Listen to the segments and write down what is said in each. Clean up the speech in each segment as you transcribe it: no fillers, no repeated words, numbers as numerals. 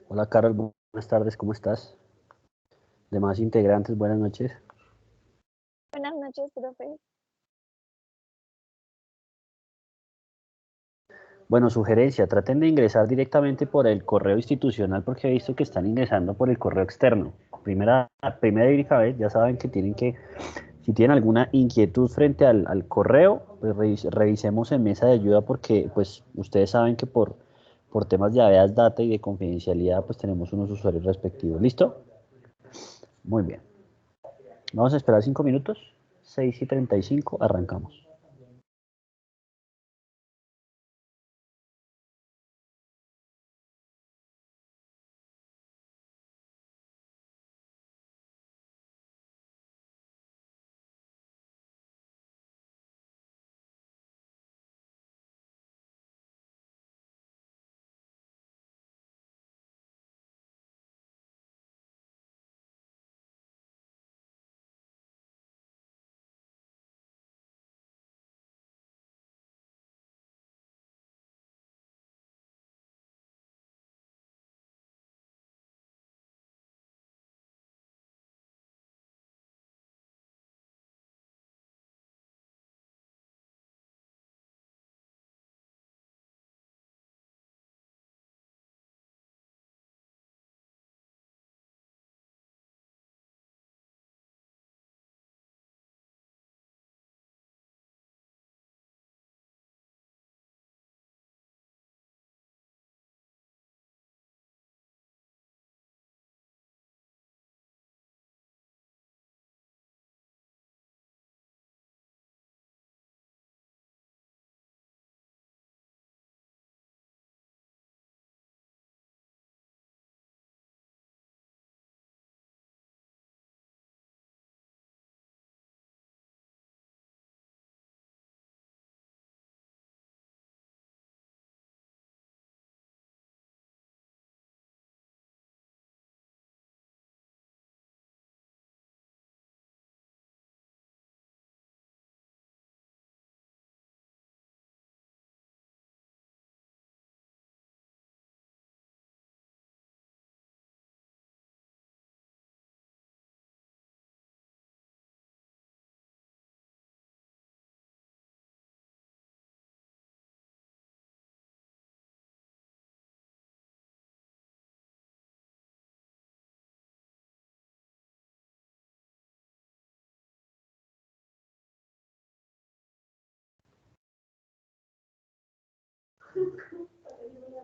Hola Carol, buenas tardes, ¿cómo estás? Demás integrantes, buenas noches. Buenas noches, profe. Bueno, sugerencia, traten de ingresar directamente por el correo institucional porque he visto que están ingresando por el correo externo. Primera y única vez, ya saben que tienen que, si tienen alguna inquietud frente al correo, pues revisemos en mesa de ayuda porque pues ustedes saben que por temas de habeas data y de confidencialidad pues tenemos unos usuarios respectivos. ¿Listo? Muy bien. Vamos a esperar 5 minutos. 6:35, arrancamos.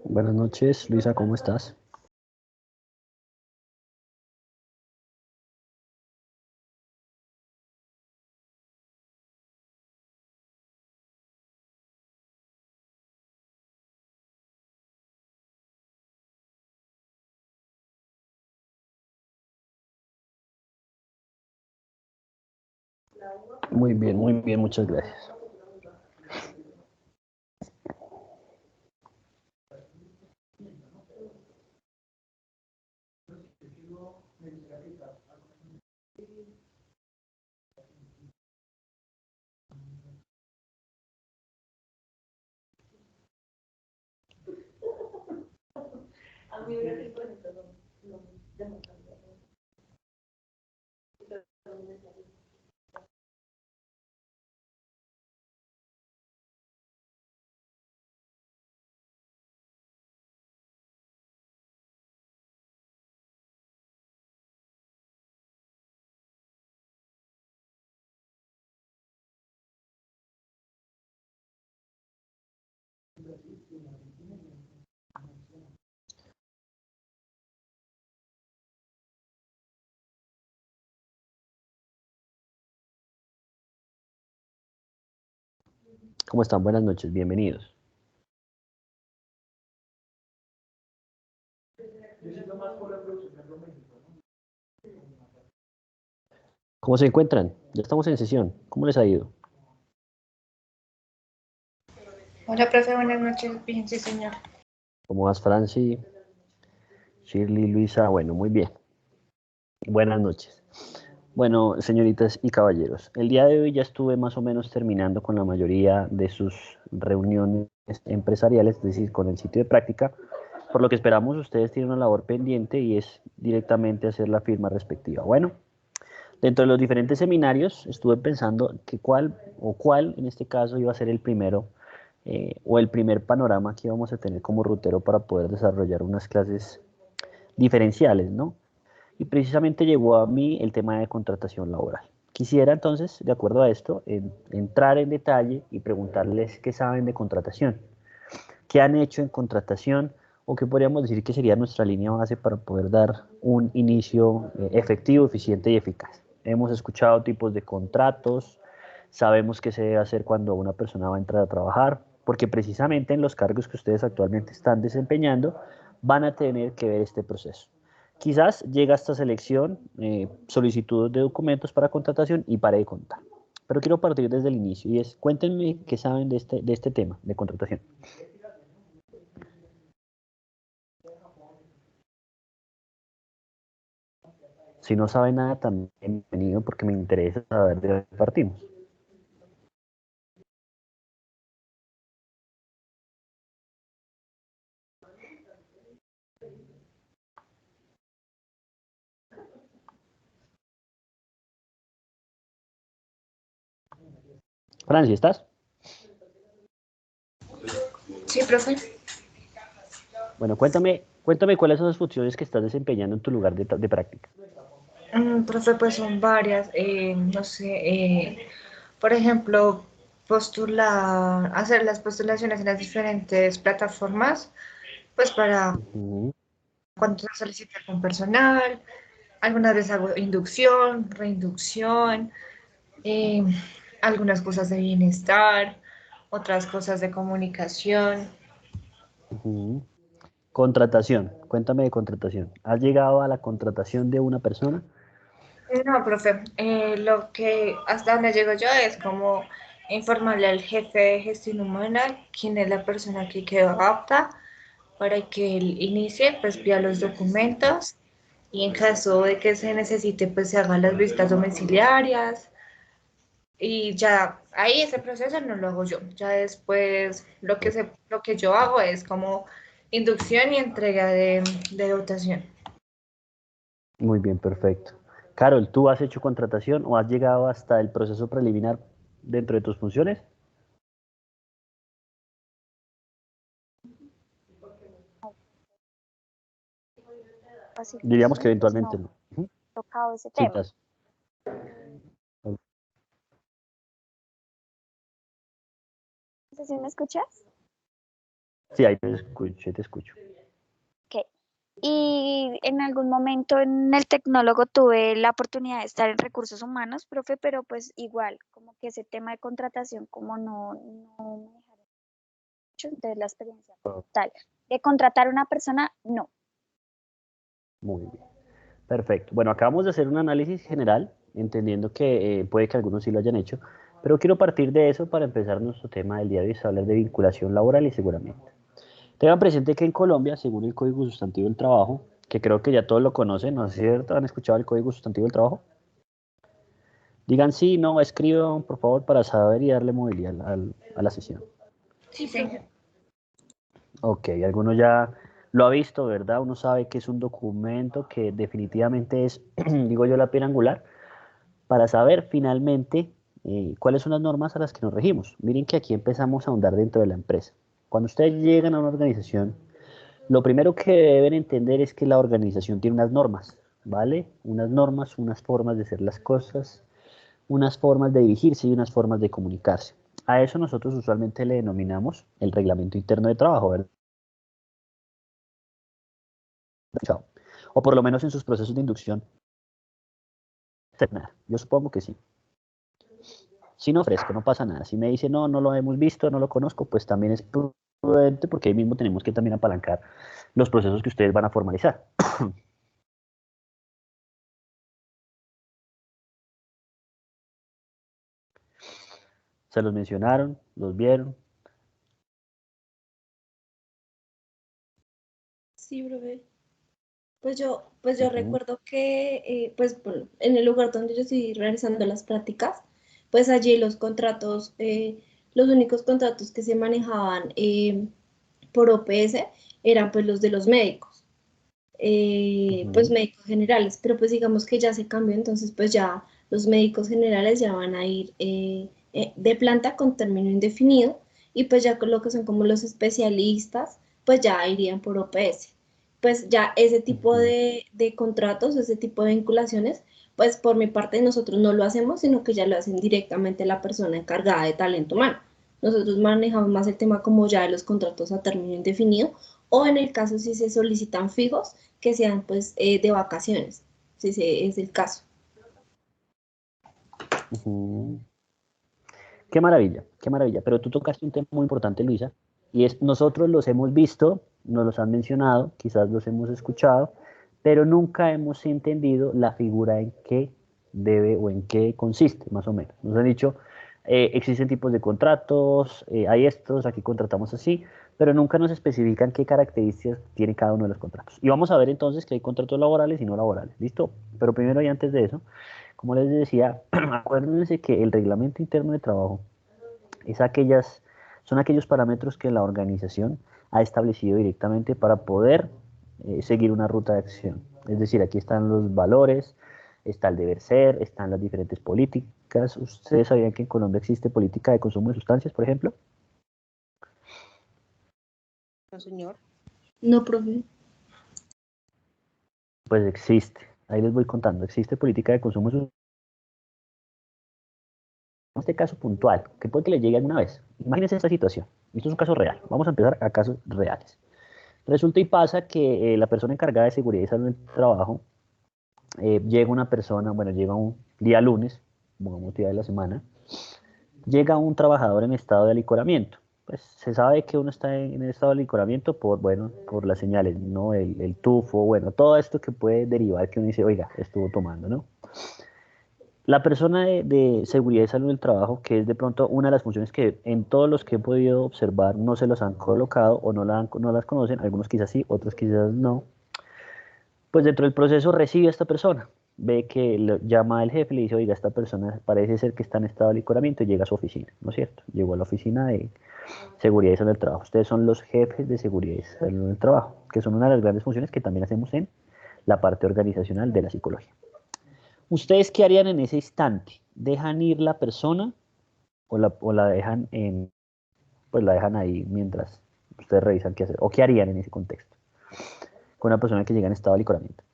Buenas noches, Luisa, ¿cómo estás? Muy bien, muchas gracias. ¿Cómo están? Buenas noches, bienvenidos. ¿Cómo se encuentran? Ya estamos en sesión. ¿Cómo les ha ido? Hola, profe, buenas noches. Bien, sí, señor. ¿Cómo vas, Franci? Shirley, Luisa, bueno, muy bien. Buenas noches. Bueno, señoritas y caballeros, el día de hoy ya estuve más o menos terminando con la mayoría de sus reuniones empresariales, es decir, con el sitio de práctica, Por lo que esperamos, ustedes tienen una labor pendiente y es directamente hacer la firma respectiva. Bueno, dentro de los diferentes seminarios estuve pensando que cuál en este caso iba a ser el primero o el primer panorama que íbamos a tener como rutero para poder desarrollar unas clases diferenciales, ¿no? Y precisamente llegó a mí el tema de contratación laboral. Quisiera entonces, de acuerdo a esto, entrar en detalle y preguntarles qué saben de contratación, qué han hecho en contratación o qué podríamos decir que sería nuestra línea base para poder dar un inicio efectivo, eficiente y eficaz. Hemos escuchado tipos de contratos, sabemos qué se debe hacer cuando una persona va a entrar a trabajar, porque precisamente en los cargos que ustedes actualmente están desempeñando van a tener que ver este proceso. Quizás llega esta selección, solicitud de documentos para contratación y pare de contar. Pero quiero partir desde el inicio y es, cuéntenme qué saben de este tema de contratación. Si no sabe nada, también bienvenido porque me interesa saber de dónde partimos. Franci, ¿estás? Sí, profe. Bueno, cuéntame cuáles son las funciones que estás desempeñando en tu lugar de práctica. Profe, pues son varias. No sé, por ejemplo, hacer las postulaciones en las diferentes plataformas, pues para cuando se solicita con personal. Algunas veces hago inducción, reinducción, eh, algunas cosas de bienestar, otras cosas de comunicación. Contratación, cuéntame de contratación. ¿Has llegado a la contratación de una persona? No, profe, lo que hasta donde llego yo es como informarle al jefe de gestión humana quién es la persona que quedó apta para que él inicie, pues vía los documentos y en caso de que se necesite, pues se hagan las visitas domiciliarias y ya ahí ese proceso no lo hago yo. Ya después lo que yo hago es como inducción y entrega de dotación. Muy bien, perfecto. Carol, ¿tú has hecho contratación o has llegado hasta el proceso preliminar dentro de tus funciones? Diríamos que Capacitación, pues eventualmente no no. he tocado ese tema. Citas. No sé si me escuchas. Sí, ahí te escucho, te escucho. Ok. Y en algún momento en el tecnólogo tuve la oportunidad de estar en recursos humanos, profe, pero pues igual, como que ese tema de contratación, como no me dejaron mucho, entonces la experiencia total de contratar a una persona, no. Muy bien. Perfecto. Bueno, acabamos de hacer un análisis general, entendiendo que puede que algunos sí lo hayan hecho, pero quiero partir de eso para empezar nuestro tema del día de hoy, es hablar de vinculación laboral y seguramente. Tengan presente que en Colombia, según el Código Sustantivo del Trabajo, que creo que ya todos lo conocen, ¿no es cierto? ¿Han escuchado el Código Sustantivo del Trabajo? Digan sí, no, escriban, por favor, para saber y darle movilidad a la sesión. Sí, sí. Ok, alguno ya lo ha visto, ¿verdad? Uno sabe que es un documento que definitivamente es, digo yo, la piedra angular para saber finalmente cuáles son las normas a las que nos regimos. Miren que aquí empezamos a ahondar dentro de la empresa. Cuando ustedes llegan a una organización, lo primero que deben entender es que la organización tiene unas normas, ¿vale? Unas normas, unas formas de hacer las cosas, unas formas de dirigirse y unas formas de comunicarse. A eso nosotros usualmente le denominamos el reglamento interno de trabajo, ¿verdad? O por lo menos en sus procesos de inducción. Yo supongo que sí. Si no ofrezco, no pasa nada. Si me dice no, no lo hemos visto, no lo conozco, pues también es prudente porque ahí mismo tenemos que también apalancar los procesos que ustedes van a formalizar. Se los mencionaron, los vieron. Sí, profe. Pues yo recuerdo que en el lugar donde yo estoy realizando las prácticas, pues allí los contratos, los únicos contratos que se manejaban por OPS eran pues los de los médicos, pues Ujú. médicos generales, pero pues digamos que ya se cambió, entonces pues ya los médicos generales ya van a ir de planta con término indefinido y pues ya con lo que son como los especialistas, pues ya irían por OPS. Pues ya ese tipo Ujú. de contratos, ese tipo de vinculaciones, pues por mi parte nosotros no lo hacemos, sino que ya lo hacen directamente la persona encargada de talento humano. Nosotros manejamos más el tema como ya de los contratos a término indefinido o en el caso si se solicitan fijos, que sean pues de vacaciones, si ese es el caso. Ujú. Qué maravilla, qué maravilla. Pero tú tocaste un tema muy importante, Luisa, y es nosotros los hemos visto, nos los han mencionado, quizás los hemos escuchado, pero nunca hemos entendido la figura en qué debe o en qué consiste, más o menos. Nos han dicho, existen tipos de contratos, hay estos, aquí contratamos así, pero nunca nos especifican qué características tiene cada uno de los contratos. Y vamos a ver entonces que hay contratos laborales y no laborales, ¿listo? Pero primero y antes de eso, como les decía, acuérdense que el reglamento interno de trabajo es son aquellos parámetros que la organización ha establecido directamente para poder seguir una ruta de acción. Es decir, aquí están los valores, está el deber ser, están las diferentes políticas. ¿Ustedes sabían que en Colombia existe política de consumo de sustancias, por ejemplo? No, señor. No, profe. Pues existe. Ahí les voy contando. Existe política de consumo de sustancias. En este caso puntual, que puede que le llegue alguna vez. Imagínense esta situación. Esto es un caso real. Vamos a empezar a casos reales. Resulta y pasa que la persona encargada de seguridad y salud del trabajo, llega una persona, bueno, llega un día lunes, pongamos día de la semana, llega un trabajador en estado de alicoramiento. Pues se sabe que uno está en estado de alicoramiento por, bueno, por las señales, ¿no? El tufo, bueno, todo esto que puede derivar que uno dice, oiga, estuvo tomando, ¿no? La persona de seguridad y salud del trabajo, que es de pronto una de las funciones que en todos los que he podido observar no se los han colocado o no las conocen, algunos quizás sí, otros quizás no, pues dentro del proceso recibe a esta persona, ve que lo llama el jefe y le dice, oiga, esta persona parece ser que está en estado de licoramiento y llega a su oficina, ¿no es cierto? Llegó a la oficina de seguridad y salud del trabajo. Ustedes son los jefes de seguridad y salud del trabajo, que son una de las grandes funciones que también hacemos en la parte organizacional de la psicología. ¿Ustedes qué harían en ese instante? ¿Dejan ir la persona o la dejan pues la dejan ahí mientras ustedes revisan qué hacer? ¿O qué harían en ese contexto con una persona que llega en estado de licoramiento?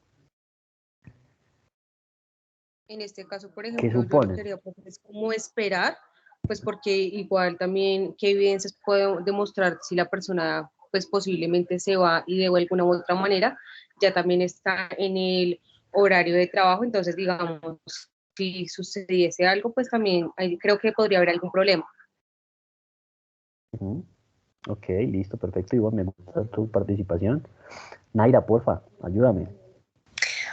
En este caso, por ¿Qué ejemplo, yo lo que suponen? haría pues, es como esperar, pues porque igual también qué evidencias puedo demostrar si la persona pues posiblemente se va y de alguna u otra manera ya también está en el horario de trabajo, entonces digamos, si sucediese algo, pues también creo que podría haber algún problema. Ujú. Ok, listo, perfecto. Ivonne, me gusta tu participación. Naira, porfa, ayúdame.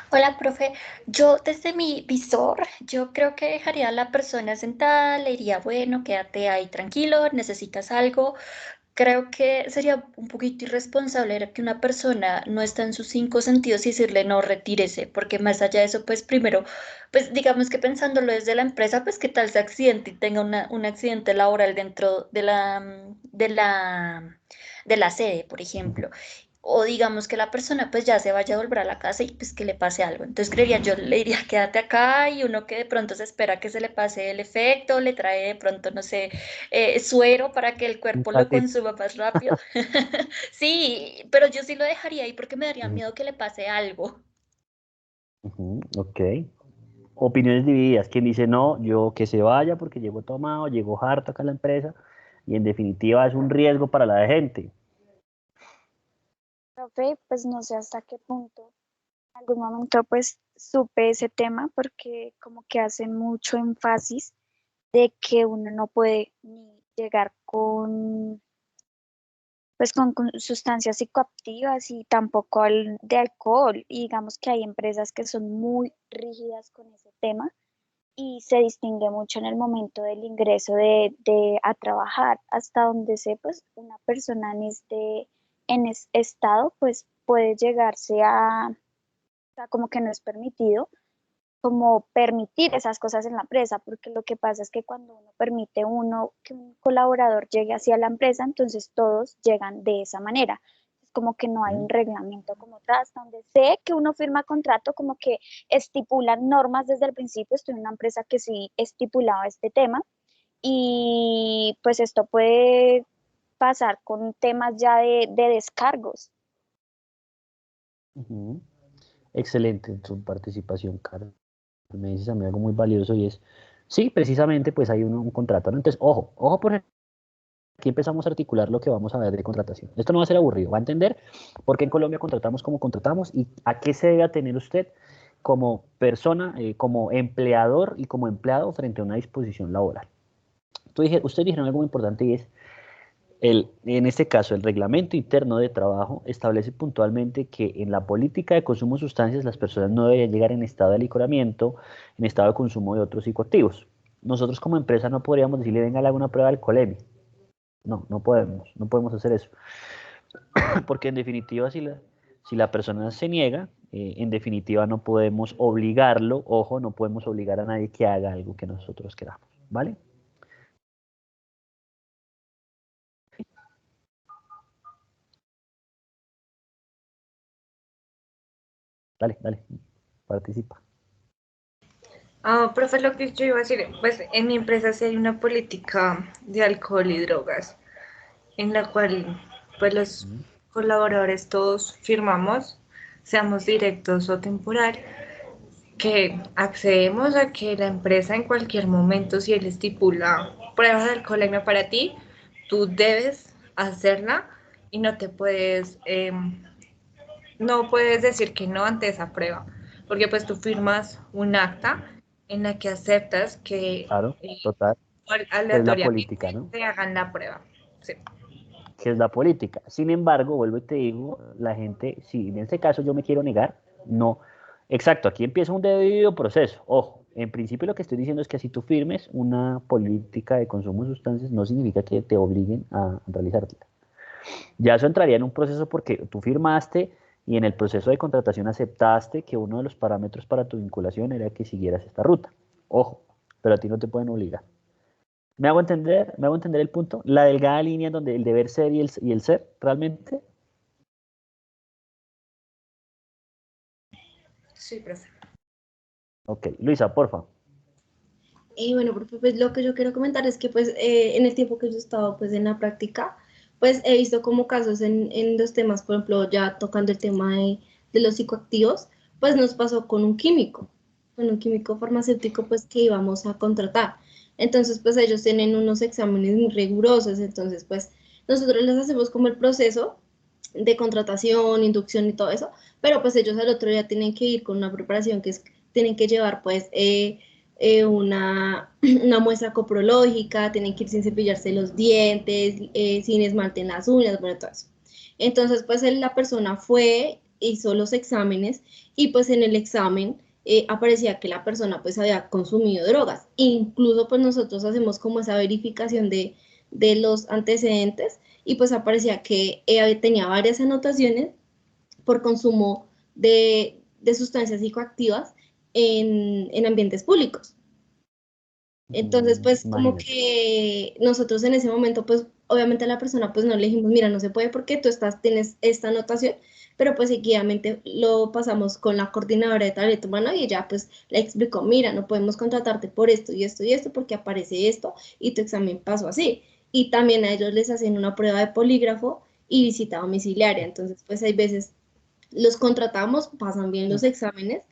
Hola, profe. Yo desde mi visor, yo creo que dejaría a la persona sentada, le diría, bueno, quédate ahí tranquilo, necesitas algo. Creo que sería un poquito irresponsable que una persona no está en sus cinco sentidos y decirle no, retírese, porque más allá de eso, pues primero, pues digamos que pensándolo desde la empresa, pues qué tal se accidente y tenga un accidente laboral dentro de la sede, por ejemplo. O digamos que la persona pues ya se vaya a volver a la casa y pues que le pase algo. Entonces creería, yo le diría quédate acá y uno que de pronto se espera que se le pase el efecto, le trae de pronto, no sé, suero para que el Un cuerpo lo caldito. consuma más rápido. Sí, pero yo sí lo dejaría ahí porque me daría Ujú, miedo que le pase algo. ujú, ok. Opiniones divididas. Quien dice no, yo que se vaya porque llegó tomado, llegó harto acá a la empresa y en definitiva es un riesgo para la gente. Profe, pues no sé hasta qué punto. En algún momento pues supe ese tema porque como que hacen mucho énfasis de que uno no puede ni llegar con sustancias psicoactivas y tampoco de alcohol. Y digamos que hay empresas que son muy rígidas con ese tema y se distingue mucho en el momento del ingreso a trabajar. Hasta donde sé, pues una persona en estado, pues puede llegarse o sea, como que no es permitido como permitir esas cosas en la empresa, porque lo que pasa es que cuando uno permite que un colaborador llegue hacia la empresa, entonces todos llegan de esa manera. Es como que no hay un reglamento como tal, hasta donde sé que uno firma contrato, como que estipulan normas desde el principio. Estoy en una empresa que sí estipulaba este tema, y pues esto puede pasar con temas ya de descargos. Ujú. Excelente tu participación, Carlos. Me dices a mí algo muy valioso y es, sí, precisamente, pues hay un contrato, ¿no? Entonces, ojo, por aquí empezamos a articular lo que vamos a ver de contratación. Esto no va a ser aburrido, va a entender por qué en Colombia contratamos como contratamos y a qué se debe atener usted como persona, como empleador y como empleado frente a una disposición laboral. Ustedes dijeron algo muy importante y es, en este caso, el reglamento interno de trabajo establece puntualmente que en la política de consumo de sustancias las personas no deberían llegar en estado de alicoramiento, en estado de consumo de otros psicoactivos. Nosotros como empresa no podríamos decirle, venga, le haga una prueba de alcoholemia. No, no podemos hacer eso. Porque en definitiva, si la persona se niega, en definitiva no podemos obligarlo, ojo, no podemos obligar a nadie que haga algo que nosotros queramos, ¿vale? Dale, participa. Profe, lo que yo iba a decir, pues en mi empresa sí hay una política de alcohol y drogas, en la cual pues los colaboradores todos firmamos, seamos directos o temporal, que accedemos a que la empresa en cualquier momento, si él estipula pruebas de alcoholemia para ti, tú debes hacerla y no puedes decir que no ante esa prueba, porque pues tú firmas un acta en la que aceptas que Claro, total, que es la política, aleatoriamente ¿no? te hagan la prueba. Sí. Que es la política. Sin embargo, vuelvo y te digo, la gente, si en este caso yo me quiero negar, no. Exacto, aquí empieza un debido proceso. Ojo, en principio lo que estoy diciendo es que si tú firmes una política de consumo de sustancias, no significa que te obliguen a realizarla. Ya eso entraría en un proceso porque tú firmaste y en el proceso de contratación aceptaste que uno de los parámetros para tu vinculación era que siguieras esta ruta. Ojo, pero a ti no te pueden obligar. ¿Me hago entender el punto? La delgada línea donde el deber ser y el ser, realmente. Sí, profe. Ok, Luisa, porfa. Y bueno, profe, pues lo que yo quiero comentar es que pues en el tiempo que yo he estado pues en la práctica, pues he visto como casos en los temas, por ejemplo, ya tocando el tema de los psicoactivos, pues nos pasó con un químico farmacéutico pues que íbamos a contratar. Entonces pues ellos tienen unos exámenes muy rigurosos, entonces pues nosotros les hacemos como el proceso de contratación, inducción y todo eso, pero pues ellos al otro día tienen que ir con una preparación que es, tienen que llevar pues una muestra coprológica, tienen que ir sin cepillarse los dientes, sin esmalte en las uñas, bueno, todo eso. Entonces, pues la persona fue, hizo los exámenes y pues en el examen aparecía que la persona pues había consumido drogas. Incluso pues nosotros hacemos como esa verificación de los antecedentes y pues aparecía que tenía varias anotaciones por consumo de sustancias psicoactivas en ambientes públicos. Entonces, pues como Imagínate. que nosotros en ese momento, pues obviamente a la persona pues no le dijimos, mira, no se puede porque tienes esta anotación, pero pues seguidamente lo pasamos con la coordinadora de talento humano y ella pues le explicó, mira, no podemos contratarte por esto y esto y esto porque aparece esto y tu examen pasó así. Y también a ellos les hacen una prueba de polígrafo y visita domiciliaria. Entonces, pues hay veces los contratamos, pasan bien los exámenes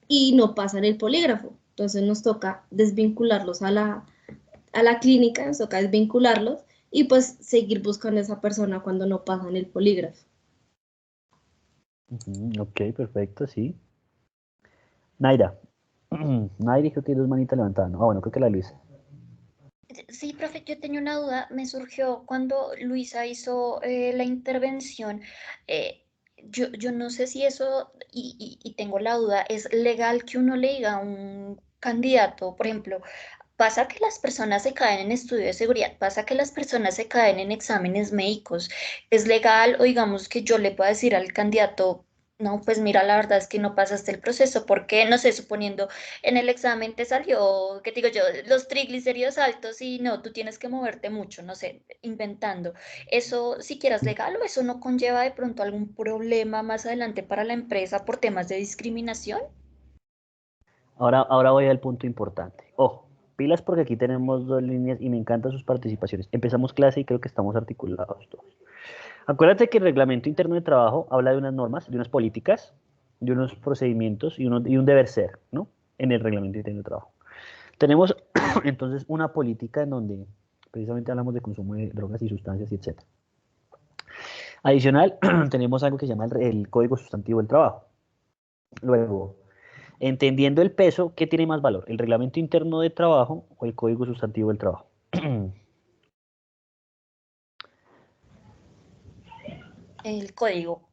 y no pasan el polígrafo. Entonces nos toca desvincularlos a la clínica, nos toca desvincularlos y pues seguir buscando a esa persona cuando no pasan el polígrafo. Ok, perfecto, sí. Naira. Naira, creo que hay dos manitas levantadas, ¿no? Ah, bueno, creo que la Luisa. Sí, profe, yo tenía una duda, me surgió cuando Luisa hizo la intervención. Yo no sé si eso, y tengo la duda, ¿es legal que uno le diga a un candidato, por ejemplo, pasa que las personas se caen en estudio de seguridad, pasa que las personas se caen en exámenes médicos? ¿Es legal o digamos que yo le pueda decir al candidato, No, pues mira, la verdad es que no pasaste el proceso porque, no sé, suponiendo en el examen te salió, ¿qué te digo yo? Los triglicéridos altos y no, tú tienes que moverte mucho, no sé, inventando. ¿Eso siquiera es legal o eso no conlleva de pronto algún problema más adelante para la empresa por temas de discriminación? Ahora voy al punto importante. Ojo, pilas porque aquí tenemos dos líneas y me encantan sus participaciones. Empezamos clase y creo que estamos articulados todos. Acuérdate que el reglamento interno de trabajo habla de unas normas, de unas políticas, de unos procedimientos y un deber ser, ¿no? En el reglamento interno de trabajo. Tenemos entonces una política en donde precisamente hablamos de consumo de drogas y sustancias y etc. Adicional, tenemos algo que se llama el Código Sustantivo del Trabajo. Luego, entendiendo el peso, ¿qué tiene más valor? ¿El reglamento interno de trabajo o el Código Sustantivo del Trabajo? El código.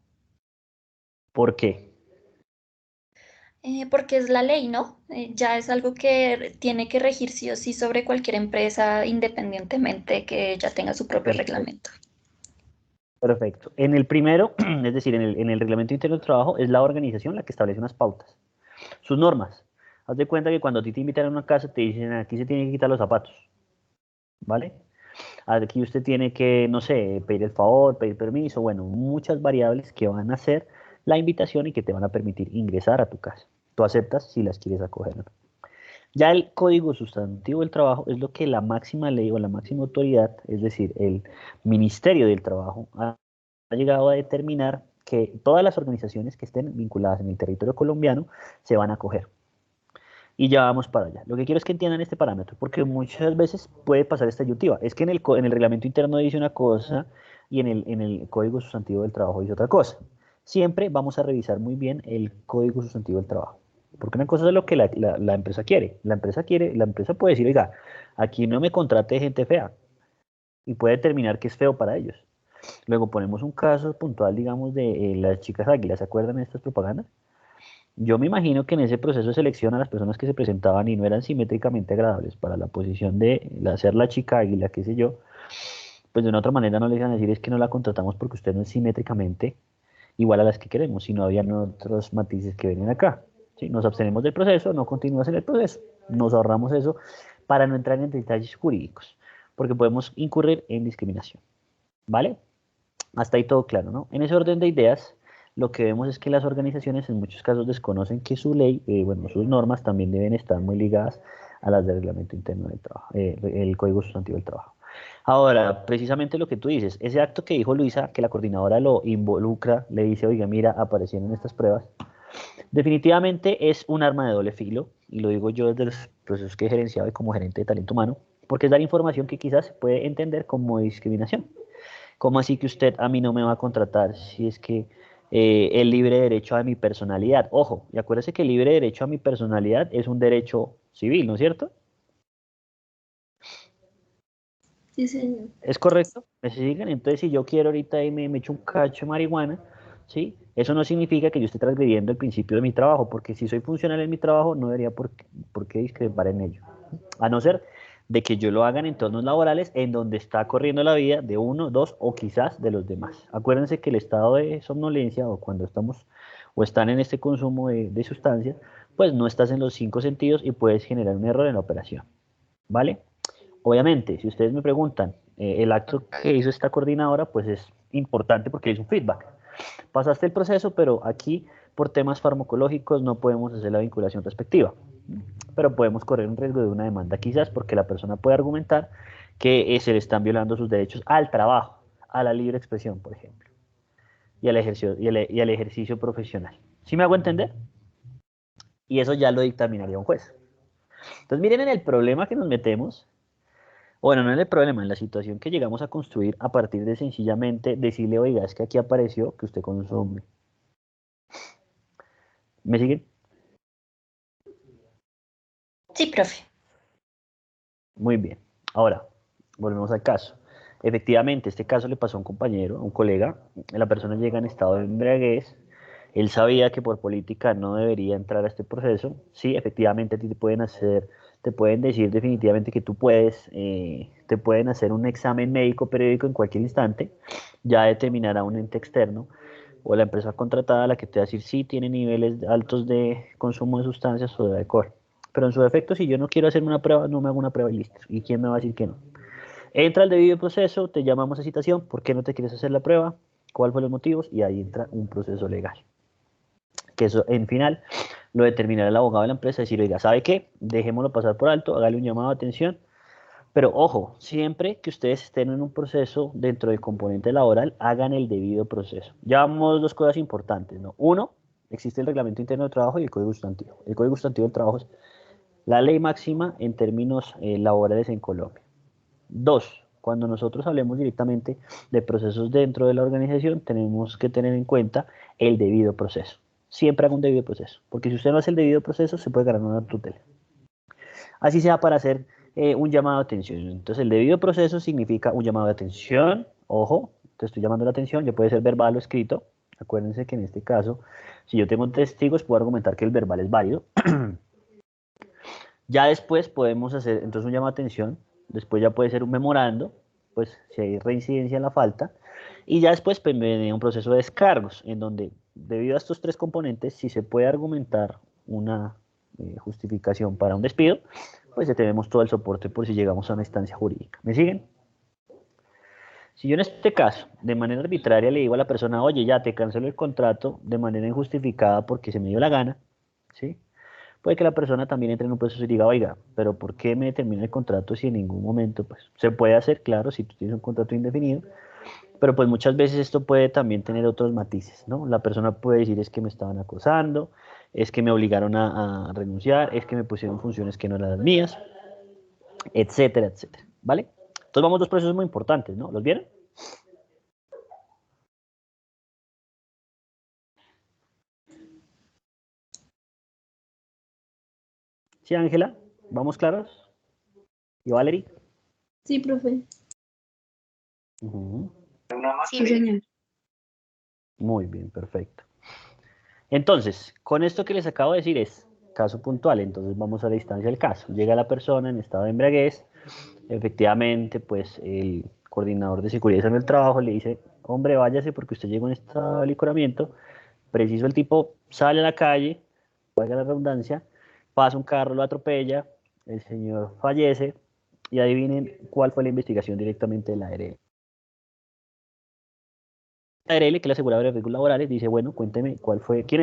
¿Por qué? Porque es la ley, ¿no? Ya es algo que tiene que regir sí o sí sobre cualquier empresa independientemente de que ya tenga su propio Perfecto. reglamento. Perfecto. En el primero, es decir, en el reglamento interno de trabajo, es la organización la que establece unas pautas, sus normas. Haz de cuenta que cuando a ti te invitan a una casa te dicen aquí se tienen que quitar los zapatos, ¿vale? Aquí usted tiene que, no sé, pedir el favor, pedir permiso, bueno, muchas variables que van a hacer la invitación y que te van a permitir ingresar a tu casa. Tú aceptas si las quieres acoger, ¿no? Ya el Código Sustantivo del Trabajo es lo que la máxima ley o la máxima autoridad, es decir, el Ministerio del Trabajo, ha llegado a determinar que todas las organizaciones que estén vinculadas en el territorio colombiano se van a acoger. Y ya vamos para allá. Lo que quiero es que entiendan este parámetro, porque muchas veces puede pasar esta disyuntiva. Es que en el reglamento interno dice una cosa y en el Código Sustantivo del Trabajo dice otra cosa. Siempre vamos a revisar muy bien el Código Sustantivo del Trabajo. Porque una cosa es lo que la empresa quiere. La empresa puede decir, oiga, aquí no me contrate gente fea. Y puede determinar que es feo para ellos. Luego ponemos un caso puntual, digamos, de las chicas águilas. ¿Se acuerdan de estas propagandas? Yo me imagino que en ese proceso de selección a las personas que se presentaban y no eran simétricamente agradables para la posición de ser la chica águila, qué sé yo, pues de una otra manera no le iban a decir es que no la contratamos porque usted no es simétricamente igual a las que queremos, sino habían otros matices que vienen acá. ¿Sí? Nos abstenemos del proceso, no continúas en el proceso, nos ahorramos eso para no entrar en detalles jurídicos, porque podemos incurrir en discriminación. ¿Vale? Hasta ahí todo claro, ¿no? En ese orden de ideas, lo que vemos es que las organizaciones en muchos casos desconocen que su ley, bueno, sus normas también deben estar muy ligadas a las del reglamento interno del trabajo, el Código Sustantivo del Trabajo. Ahora, precisamente lo que tú dices, ese acto que dijo Luisa, que la coordinadora lo involucra, le dice, oiga, mira, aparecieron estas pruebas, definitivamente es un arma de doble filo, y lo digo yo desde los procesos que he gerenciado y como gerente de talento humano, porque es dar información que quizás se puede entender como discriminación. ¿Cómo así que usted a mí no me va a contratar si es que el libre derecho a mi personalidad? Ojo, y acuérdese que el libre derecho a mi personalidad es un derecho civil, ¿no es cierto? Sí, señor. ¿Es correcto? ¿Me siguen? Entonces, si yo quiero ahorita y me echo un cacho de marihuana, ¿sí? Eso no significa que yo esté transgrediendo el principio de mi trabajo, porque si soy funcional en mi trabajo, no debería por qué discrepar en ello. A no ser de que yo lo haga en entornos laborales en donde está corriendo la vida de uno, dos o quizás de los demás. Acuérdense que el estado de somnolencia o cuando estamos o están en este consumo de sustancias, pues no estás en los 5 sentidos y puedes generar un error en la operación. ¿Vale? Obviamente, si ustedes me preguntan, el acto que hizo esta coordinadora, pues es importante porque es un feedback. Pasaste el proceso, pero aquí por temas farmacológicos no podemos hacer la vinculación respectiva, pero podemos correr un riesgo de una demanda quizás porque la persona puede argumentar que se le están violando sus derechos al trabajo, a la libre expresión, por ejemplo, y al ejercicio profesional. ¿Sí me hago entender? Y eso ya lo dictaminaría un juez. Entonces miren en el problema que nos metemos. Bueno, no es el problema, en la situación que llegamos a construir a partir de sencillamente decirle, oiga, es que aquí apareció que usted consume. ¿Me siguen? Sí, profe. Muy bien. Ahora, volvemos al caso. Efectivamente, este caso le pasó a un compañero, a un colega. La persona llega en estado de embriaguez. Él sabía que por política no debería entrar a este proceso. Sí, efectivamente, a ti te pueden decir definitivamente que tú puedes, te pueden hacer un examen médico periódico en cualquier instante. Ya determinará un ente externo. o la empresa contratada la que te va a decir si tiene niveles altos de consumo de sustancias o de alcohol. Pero en su defecto, si yo no quiero hacerme una prueba, no me hago una prueba y listo. ¿Y quién me va a decir que no? Entra el debido proceso, te llamamos a citación, ¿por qué no te quieres hacer la prueba? ¿Cuáles fueron los motivos? Y ahí entra un proceso legal. Que eso en final lo determinará el abogado de la empresa, decir, oiga, ¿sabe qué? Dejémoslo pasar por alto, hágale un llamado de atención. Pero ojo, siempre que ustedes estén en un proceso dentro del componente laboral, hagan el debido proceso. Ya vamos dos cosas importantes, ¿no? Uno, existe el reglamento interno de trabajo y el código sustantivo. El código sustantivo del trabajo es la ley máxima en términos laborales en Colombia. Dos, cuando nosotros hablemos directamente de procesos dentro de la organización, tenemos que tener en cuenta el debido proceso. Siempre haga un debido proceso, porque si usted no hace el debido proceso, se puede ganar una tutela. Así sea para hacer un llamado de atención. Entonces, el debido proceso significa un llamado de atención. Ojo, te estoy llamando la atención, ya puede ser verbal o escrito. Acuérdense que en este caso, si yo tengo testigos, puedo argumentar que el verbal es válido. Ya después podemos hacer entonces un llamado de atención, después ya puede ser un memorando, pues si hay reincidencia en la falta, y ya después pues, viene un proceso de descargos, en donde debido a estos tres componentes, si se puede argumentar una justificación para un despido, pues ya tenemos todo el soporte por si llegamos a una instancia jurídica. ¿Me siguen? Si yo en este caso, de manera arbitraria, le digo a la persona, oye, ya te cancelo el contrato de manera injustificada porque se me dio la gana, ¿sí? Puede que la persona también entre en un proceso y diga, oiga, pero ¿por qué me termina el contrato si en ningún momento, pues, se puede hacer, claro, si tú tienes un contrato indefinido, pero pues muchas veces esto puede también tener otros matices, ¿no? La persona puede decir es que me estaban acosando, es que me obligaron a renunciar, es que me pusieron funciones que no eran las mías, etcétera, etcétera, ¿vale? Entonces vamos a dos procesos muy importantes, ¿no? ¿Los vieron? Sí, Ángela, ¿vamos claros? ¿Y Valerie? Sí, profe. Sí, señor. Muy bien, perfecto. Entonces, con esto que les acabo de decir es caso puntual, entonces vamos a la instancia del caso. Llega la persona en estado de embriaguez, efectivamente, pues el coordinador de seguridad en el trabajo le dice, hombre, váyase porque usted llegó en estado de licoramiento. Preciso, el tipo sale a la calle, valga la redundancia, pasa un carro, lo atropella, el señor fallece y adivinen cuál fue la investigación directamente de la ARL. La ARL, que es la aseguradora de riesgos laborales, dice, bueno, cuénteme cuál fue, quién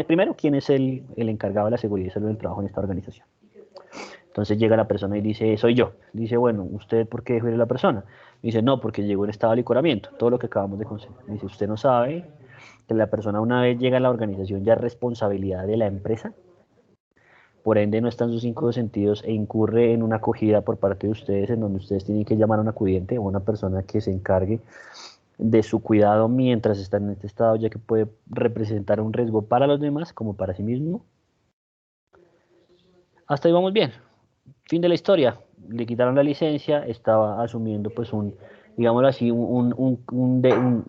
es el encargado de la seguridad y salud del trabajo en esta organización. Entonces llega la persona y dice, soy yo. Dice, bueno, ¿usted por qué dejó ir a la persona? Dice, no, porque llegó en estado de licoramiento, todo lo que acabamos de conseguir. Dice, ¿usted no sabe que la persona una vez llega a la organización ya es responsabilidad de la empresa? Por ende no está en sus cinco sentidos e incurre en una acogida por parte de ustedes en donde ustedes tienen que llamar a un acudiente o una persona que se encargue de su cuidado mientras están en este estado, ya que puede representar un riesgo para los demás como para sí mismo. Hasta ahí vamos bien. Fin de la historia. Le quitaron la licencia, estaba asumiendo pues digámoslo así,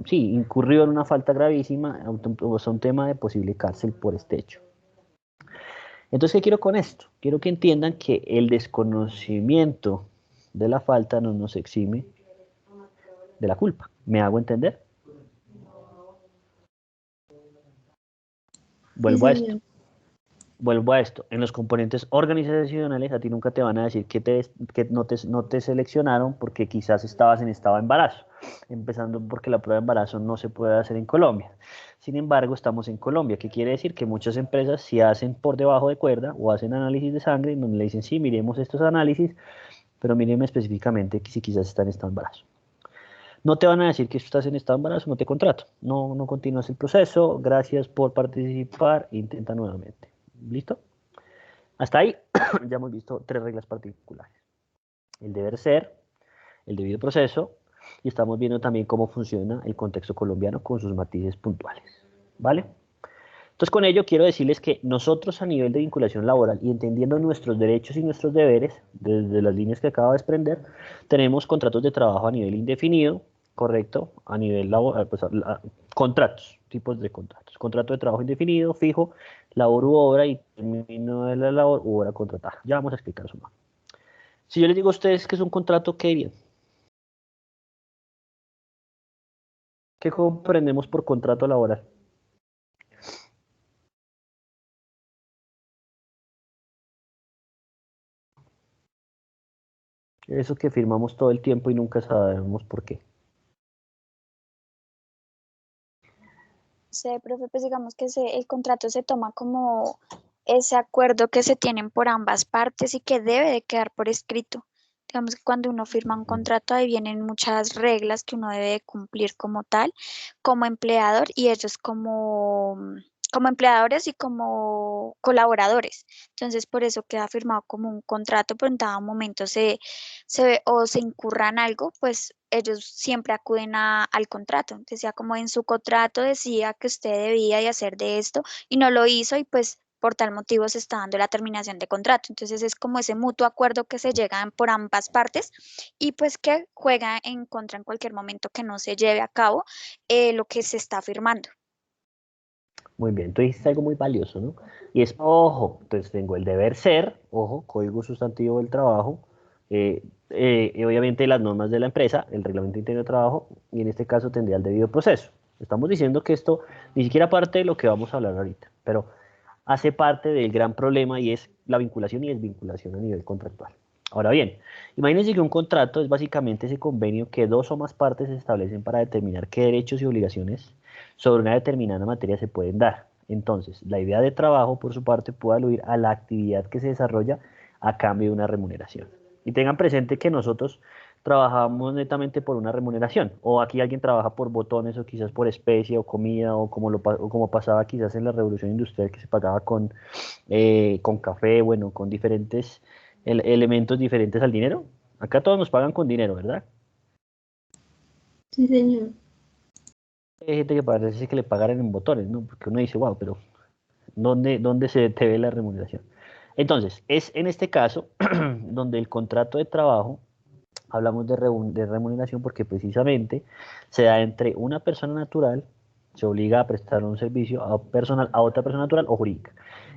sí, incurrió en una falta gravísima, o sea, un tema de posible cárcel por este hecho. Entonces, ¿qué quiero con esto? Quiero que entiendan que el desconocimiento de la falta no nos exime de la culpa. ¿Me hago entender? Vuelvo a esto. En los componentes organizacionales a ti nunca te van a decir que no te seleccionaron porque quizás estabas en estado de embarazo, empezando porque la prueba de embarazo no se puede hacer en Colombia. Sin embargo, estamos en Colombia, que quiere decir que muchas empresas si hacen por debajo de cuerda o hacen análisis de sangre, donde le dicen, sí, miremos estos análisis, pero mírenme específicamente si quizás está en estado de embarazo. No te van a decir que estás en estado de embarazo, no te contrato, no continúas el proceso, gracias por participar, intenta nuevamente. ¿Listo? Hasta ahí ya hemos visto tres reglas particulares. El deber ser, el debido proceso, y estamos viendo también cómo funciona el contexto colombiano con sus matices puntuales. ¿Vale? Entonces con ello quiero decirles que nosotros a nivel de vinculación laboral y entendiendo nuestros derechos y nuestros deberes, desde las líneas que acabo de desprender, tenemos contratos de trabajo a nivel indefinido, correcto, a nivel laboral, pues, contratos, tipos de contratos. Contrato de trabajo indefinido, fijo, labor u obra y término de la labor u obra contratada. Ya vamos a explicar eso más. Si yo les digo a ustedes que es un contrato, ¿qué dirían? ¿Qué comprendemos por contrato laboral? Eso que firmamos todo el tiempo y nunca sabemos por qué. Sí, profe, pues digamos que el contrato se toma como ese acuerdo que se tienen por ambas partes y que debe de quedar por escrito. Digamos que cuando uno firma un contrato ahí vienen muchas reglas que uno debe de cumplir como tal, como empleador y ellos como empleadores y como colaboradores. Entonces por eso queda firmado como un contrato, pero en cada momento o se incurran algo, pues ellos siempre acuden al contrato. Decía como en su contrato decía que usted debía de hacer de esto y no lo hizo y pues por tal motivo se está dando la terminación de contrato. Entonces es como ese mutuo acuerdo que se llega por ambas partes y pues que juega en contra en cualquier momento que no se lleve a cabo lo que se está firmando. Muy bien, tú dijiste algo muy valioso, ¿no? Y es, ojo, entonces tengo el deber ser, ojo, código sustantivo del trabajo, y obviamente las normas de la empresa, el reglamento interno de trabajo, y en este caso tendría el debido proceso. Estamos diciendo que esto ni siquiera parte de lo que vamos a hablar ahorita, pero hace parte del gran problema y es la vinculación y desvinculación a nivel contractual. Ahora bien, imagínense que un contrato es básicamente ese convenio que dos o más partes se establecen para determinar qué derechos y obligaciones sobre una determinada materia se pueden dar. Entonces, la idea de trabajo, por su parte, puede aludir a la actividad que se desarrolla a cambio de una remuneración. Y tengan presente que nosotros trabajamos netamente por una remuneración, o aquí alguien trabaja por botones, o quizás por especie, o comida, o o como pasaba quizás en la revolución industrial que se pagaba con café, bueno, con diferentes elementos diferentes al dinero. Acá todos nos pagan con dinero, ¿verdad? Sí, señor. Hay gente que parece que le pagaran en botones, ¿no? Porque uno dice, wow, pero ¿dónde se te ve la remuneración? Entonces, es en este caso donde el contrato de trabajo, hablamos de remuneración porque precisamente se da entre una persona natural, se obliga a prestar un servicio a otra persona natural o jurídica.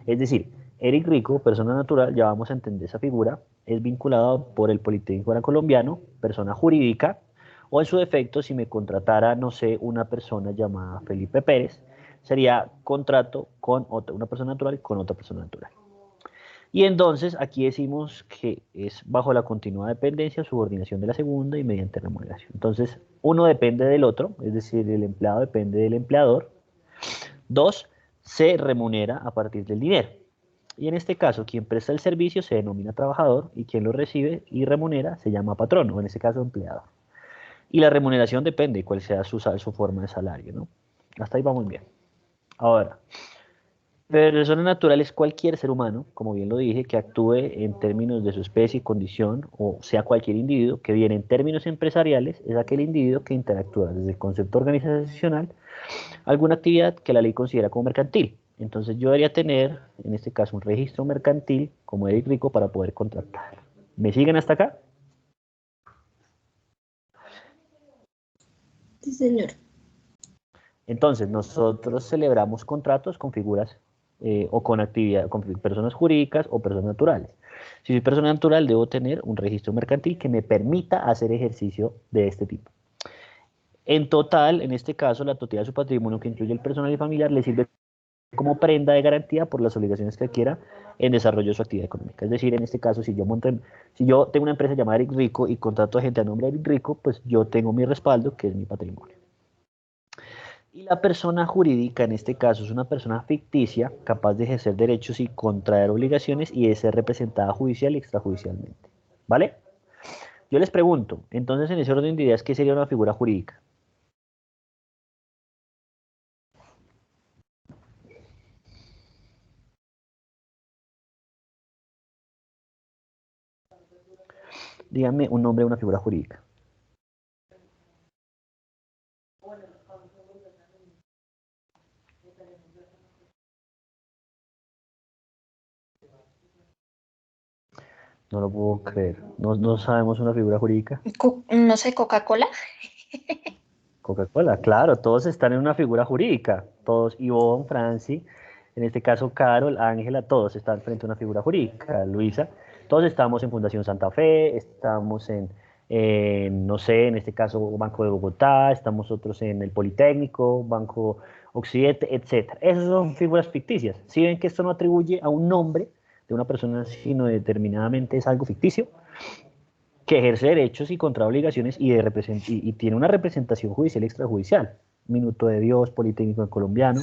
Es decir, Eric Rico, persona natural, ya vamos a entender esa figura, es vinculado por el Politécnico Colombiano, persona jurídica, o en su defecto, si me contratara, no sé, una persona llamada Felipe Pérez, sería contrato con una persona natural con otra persona natural. Y entonces aquí decimos que es bajo la continua dependencia, subordinación de la segunda y mediante remuneración. Entonces, uno depende del otro, es decir, el empleado depende del empleador. Dos, se remunera a partir del dinero. Y en este caso, quien presta el servicio se denomina trabajador y quien lo recibe y remunera se llama patrón, o en este caso empleador. Y la remuneración depende de cuál sea su forma de salario, ¿no? Hasta ahí va muy bien. Ahora, persona natural es cualquier ser humano, como bien lo dije, que actúe en términos de su especie y condición, o sea, cualquier individuo que viene en términos empresariales, es aquel individuo que interactúa desde el concepto organizacional, alguna actividad que la ley considera como mercantil. Entonces yo debería tener, en este caso, un registro mercantil como Eric Rico para poder contratar. ¿Me siguen hasta acá? Sí, señor. Entonces, nosotros celebramos contratos con figuras o con actividad, con personas jurídicas o personas naturales. Si soy persona natural, debo tener un registro mercantil que me permita hacer ejercicio de este tipo. En total, en este caso, la totalidad de su patrimonio, que incluye el personal y familiar, le sirve como prenda de garantía por las obligaciones que adquiera en desarrollo de su actividad económica. Es decir, en este caso, si yo tengo una empresa llamada Eric Rico y contrato a gente a nombre de Eric Rico, pues yo tengo mi respaldo, que es mi patrimonio. Y la persona jurídica, en este caso, es una persona ficticia, capaz de ejercer derechos y contraer obligaciones y de ser representada judicial y extrajudicialmente. ¿Vale? Yo les pregunto, entonces, en ese orden de ideas, ¿qué sería una figura jurídica? Díganme un nombre de una figura jurídica. No lo puedo creer. No sabemos una figura jurídica. No sé, Coca-Cola. Coca-Cola, claro, todos están en una figura jurídica. Todos, Ivonne, Franci, en este caso Carol, Ángela, todos están frente a una figura jurídica. Luisa, todos estamos en Fundación Santa Fe, estamos no sé, en este caso Banco de Bogotá, estamos otros en el Politécnico, Banco Occidente, etcétera. Esas son figuras ficticias. Si ven que esto no atribuye a un nombre de una persona, sino determinadamente es algo ficticio, que ejerce derechos y contra obligaciones y tiene una representación judicial y extrajudicial. Minuto de Dios, Politécnico Colombiano.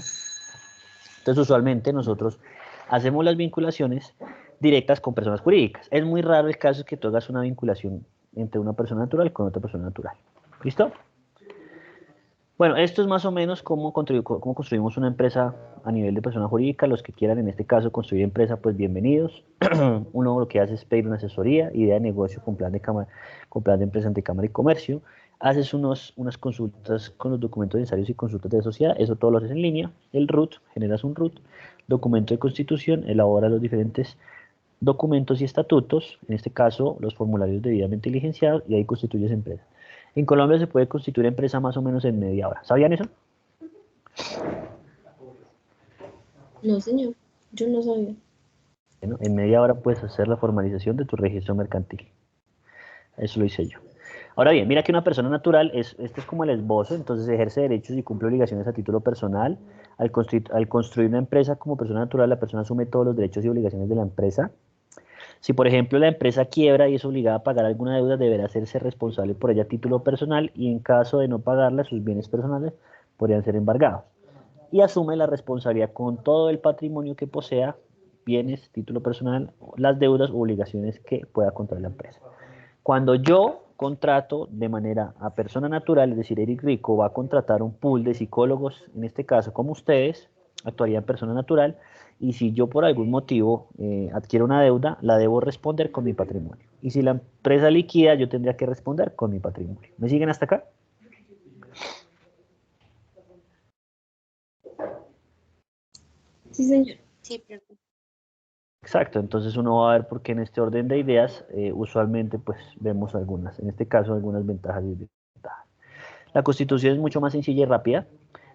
Entonces, usualmente nosotros hacemos las vinculaciones directas con personas jurídicas. Es muy raro el caso que tú hagas una vinculación entre una persona natural con otra persona natural. ¿Listo? Bueno, esto es más o menos cómo construimos una empresa a nivel de persona jurídica. Los que quieran en este caso construir empresa, pues bienvenidos. Uno lo que hace es pedir una asesoría, idea de negocio con plan de empresa ante Cámara y Comercio. Haces unas consultas con los documentos necesarios y consultas de sociedad. Eso todo lo haces en línea. El RUT, generas un RUT, documento de constitución, elabora los diferentes documentos y estatutos, en este caso los formularios debidamente diligenciados, y ahí constituyes empresa. En Colombia se puede constituir empresa más o menos en media hora. ¿Sabían eso? No, señor, yo no sabía. Bueno, en media hora puedes hacer la formalización de tu registro mercantil. Eso lo hice yo. Ahora bien, mira que una persona natural, este es como el esbozo, entonces ejerce derechos y cumple obligaciones a título personal. Al construir una empresa como persona natural, la persona asume todos los derechos y obligaciones de la empresa. Si, por ejemplo, la empresa quiebra y es obligada a pagar alguna deuda, deberá hacerse responsable por ella a título personal y en caso de no pagarla, sus bienes personales podrían ser embargados. Y asume la responsabilidad con todo el patrimonio que posea, bienes, título personal, las deudas o obligaciones que pueda contraer la empresa. Cuando yo contrato de manera a persona natural, es decir, Eric Rico va a contratar un pool de psicólogos, en este caso como ustedes, actuaría en persona natural, y si yo por algún motivo adquiero una deuda, la debo responder con mi patrimonio. Y si la empresa liquida, yo tendría que responder con mi patrimonio. ¿Me siguen hasta acá? Sí, señor. Sí, profe. Exacto, entonces uno va a ver por qué en este orden de ideas usualmente pues vemos algunas, en este caso algunas ventajas y desventajas. La constitución es mucho más sencilla y rápida,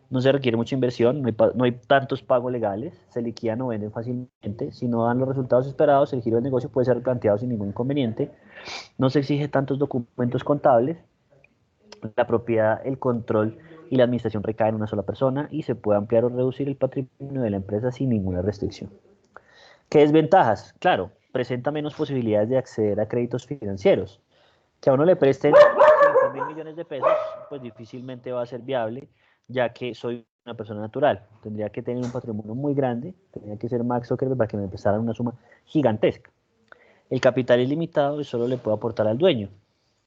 no se requiere mucha inversión, no hay tantos pagos legales, se liquidan o venden fácilmente, si no dan los resultados esperados, el giro del negocio puede ser replanteado sin ningún inconveniente, no se exige tantos documentos contables, la propiedad, el control y la administración recaen en una sola persona y se puede ampliar o reducir el patrimonio de la empresa sin ninguna restricción. ¿Qué desventajas? Claro, presenta menos posibilidades de acceder a créditos financieros. Que a uno le presten 5.000 millones de pesos, pues difícilmente va a ser viable, ya que soy una persona natural. Tendría que tener un patrimonio muy grande, tendría que ser Max Zuckerberg para que me prestaran una suma gigantesca. El capital es limitado y solo le puedo aportar al dueño.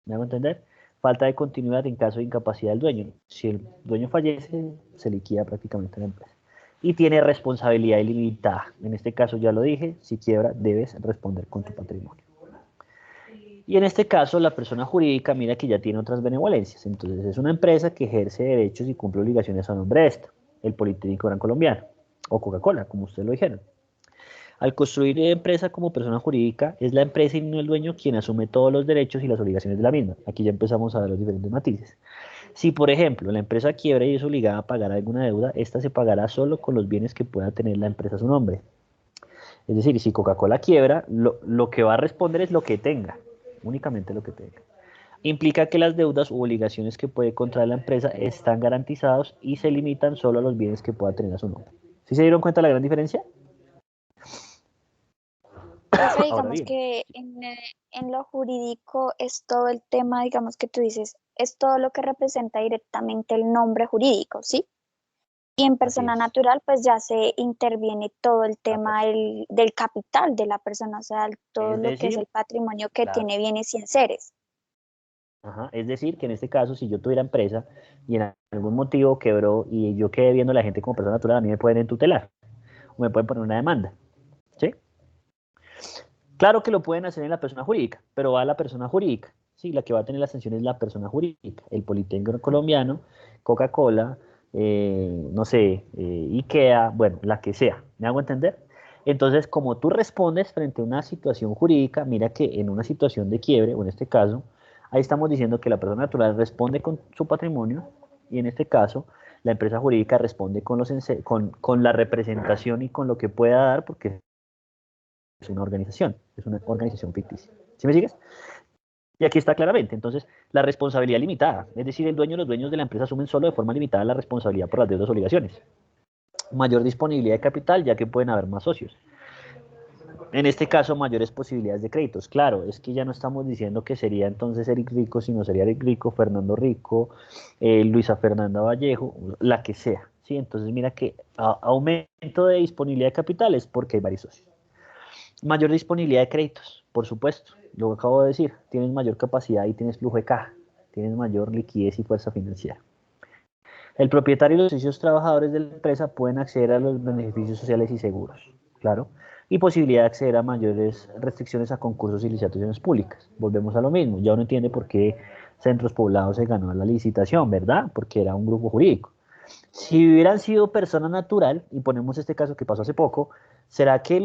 ¿Me hago entender? Falta de continuidad en caso de incapacidad del dueño. Si el dueño fallece, se liquida prácticamente la empresa. Y tiene responsabilidad ilimitada. En este caso ya lo dije, si quiebra debes responder con tu patrimonio. Y en este caso la persona jurídica mira que ya tiene otras benevolencias. Entonces es una empresa que ejerce derechos y cumple obligaciones a nombre de esta, el Politécnico Gran Colombiano, o Coca-Cola, como ustedes lo dijeron. Al construir empresa como persona jurídica, es la empresa y no el dueño quien asume todos los derechos y las obligaciones de la misma. Aquí ya empezamos a ver los diferentes matices. Si, por ejemplo, la empresa quiebra y es obligada a pagar alguna deuda, esta se pagará solo con los bienes que pueda tener la empresa a su nombre. Es decir, si Coca-Cola quiebra, lo que va a responder es lo que tenga, únicamente lo que tenga. Implica que las deudas u obligaciones que puede contraer la empresa están garantizados y se limitan solo a los bienes que pueda tener a su nombre. ¿Sí se dieron cuenta de la gran diferencia? Profe, digamos que en lo jurídico es todo el tema, digamos que tú dices, es todo lo que representa directamente el nombre jurídico, ¿sí? Y en persona natural, pues ya se interviene todo el tema del capital de la persona, o sea, todo lo que es el patrimonio que tiene bienes y enseres. Ajá, es decir, que en este caso, si yo tuviera empresa y en algún motivo quebró y yo quedé viendo a la gente como persona natural, a mí me pueden entutelar o me pueden poner una demanda. ¿Sí? Claro que lo pueden hacer en la persona jurídica, pero va a la persona jurídica. Sí, la que va a tener la sanción es la persona jurídica. El Politécnico Colombiano, Coca-Cola, no sé, IKEA, bueno, la que sea. ¿Me hago entender? Entonces, como tú respondes frente a una situación jurídica, mira que en una situación de quiebre, o en este caso, ahí estamos diciendo que la persona natural responde con su patrimonio y en este caso la empresa jurídica responde con la representación y con lo que pueda dar porque es una organización ficticia. ¿Sí me sigues? Y aquí está claramente, entonces, la responsabilidad limitada, es decir, los dueños de la empresa asumen solo de forma limitada la responsabilidad por las deudas o obligaciones. Mayor disponibilidad de capital, ya que pueden haber más socios. En este caso, mayores posibilidades de créditos. Claro, es que ya no estamos diciendo que sería entonces Eric Rico, sino sería Eric Rico, Fernando Rico, Luisa Fernanda Vallejo, la que sea. ¿Sí? Entonces mira que aumento de disponibilidad de capitales porque hay varios socios. Mayor disponibilidad de créditos, por supuesto. Lo acabo de decir, tienes mayor capacidad y tienes flujo de caja, tienes mayor liquidez y fuerza financiera. El propietario y los socios trabajadores de la empresa pueden acceder a los beneficios sociales y seguros, claro, y posibilidad de acceder a mayores restricciones a concursos y licitaciones públicas. Volvemos a lo mismo, ya uno entiende por qué Centros Poblados se ganó la licitación, ¿verdad? Porque era un grupo jurídico. Si hubieran sido persona natural, y ponemos este caso que pasó hace poco, ¿será que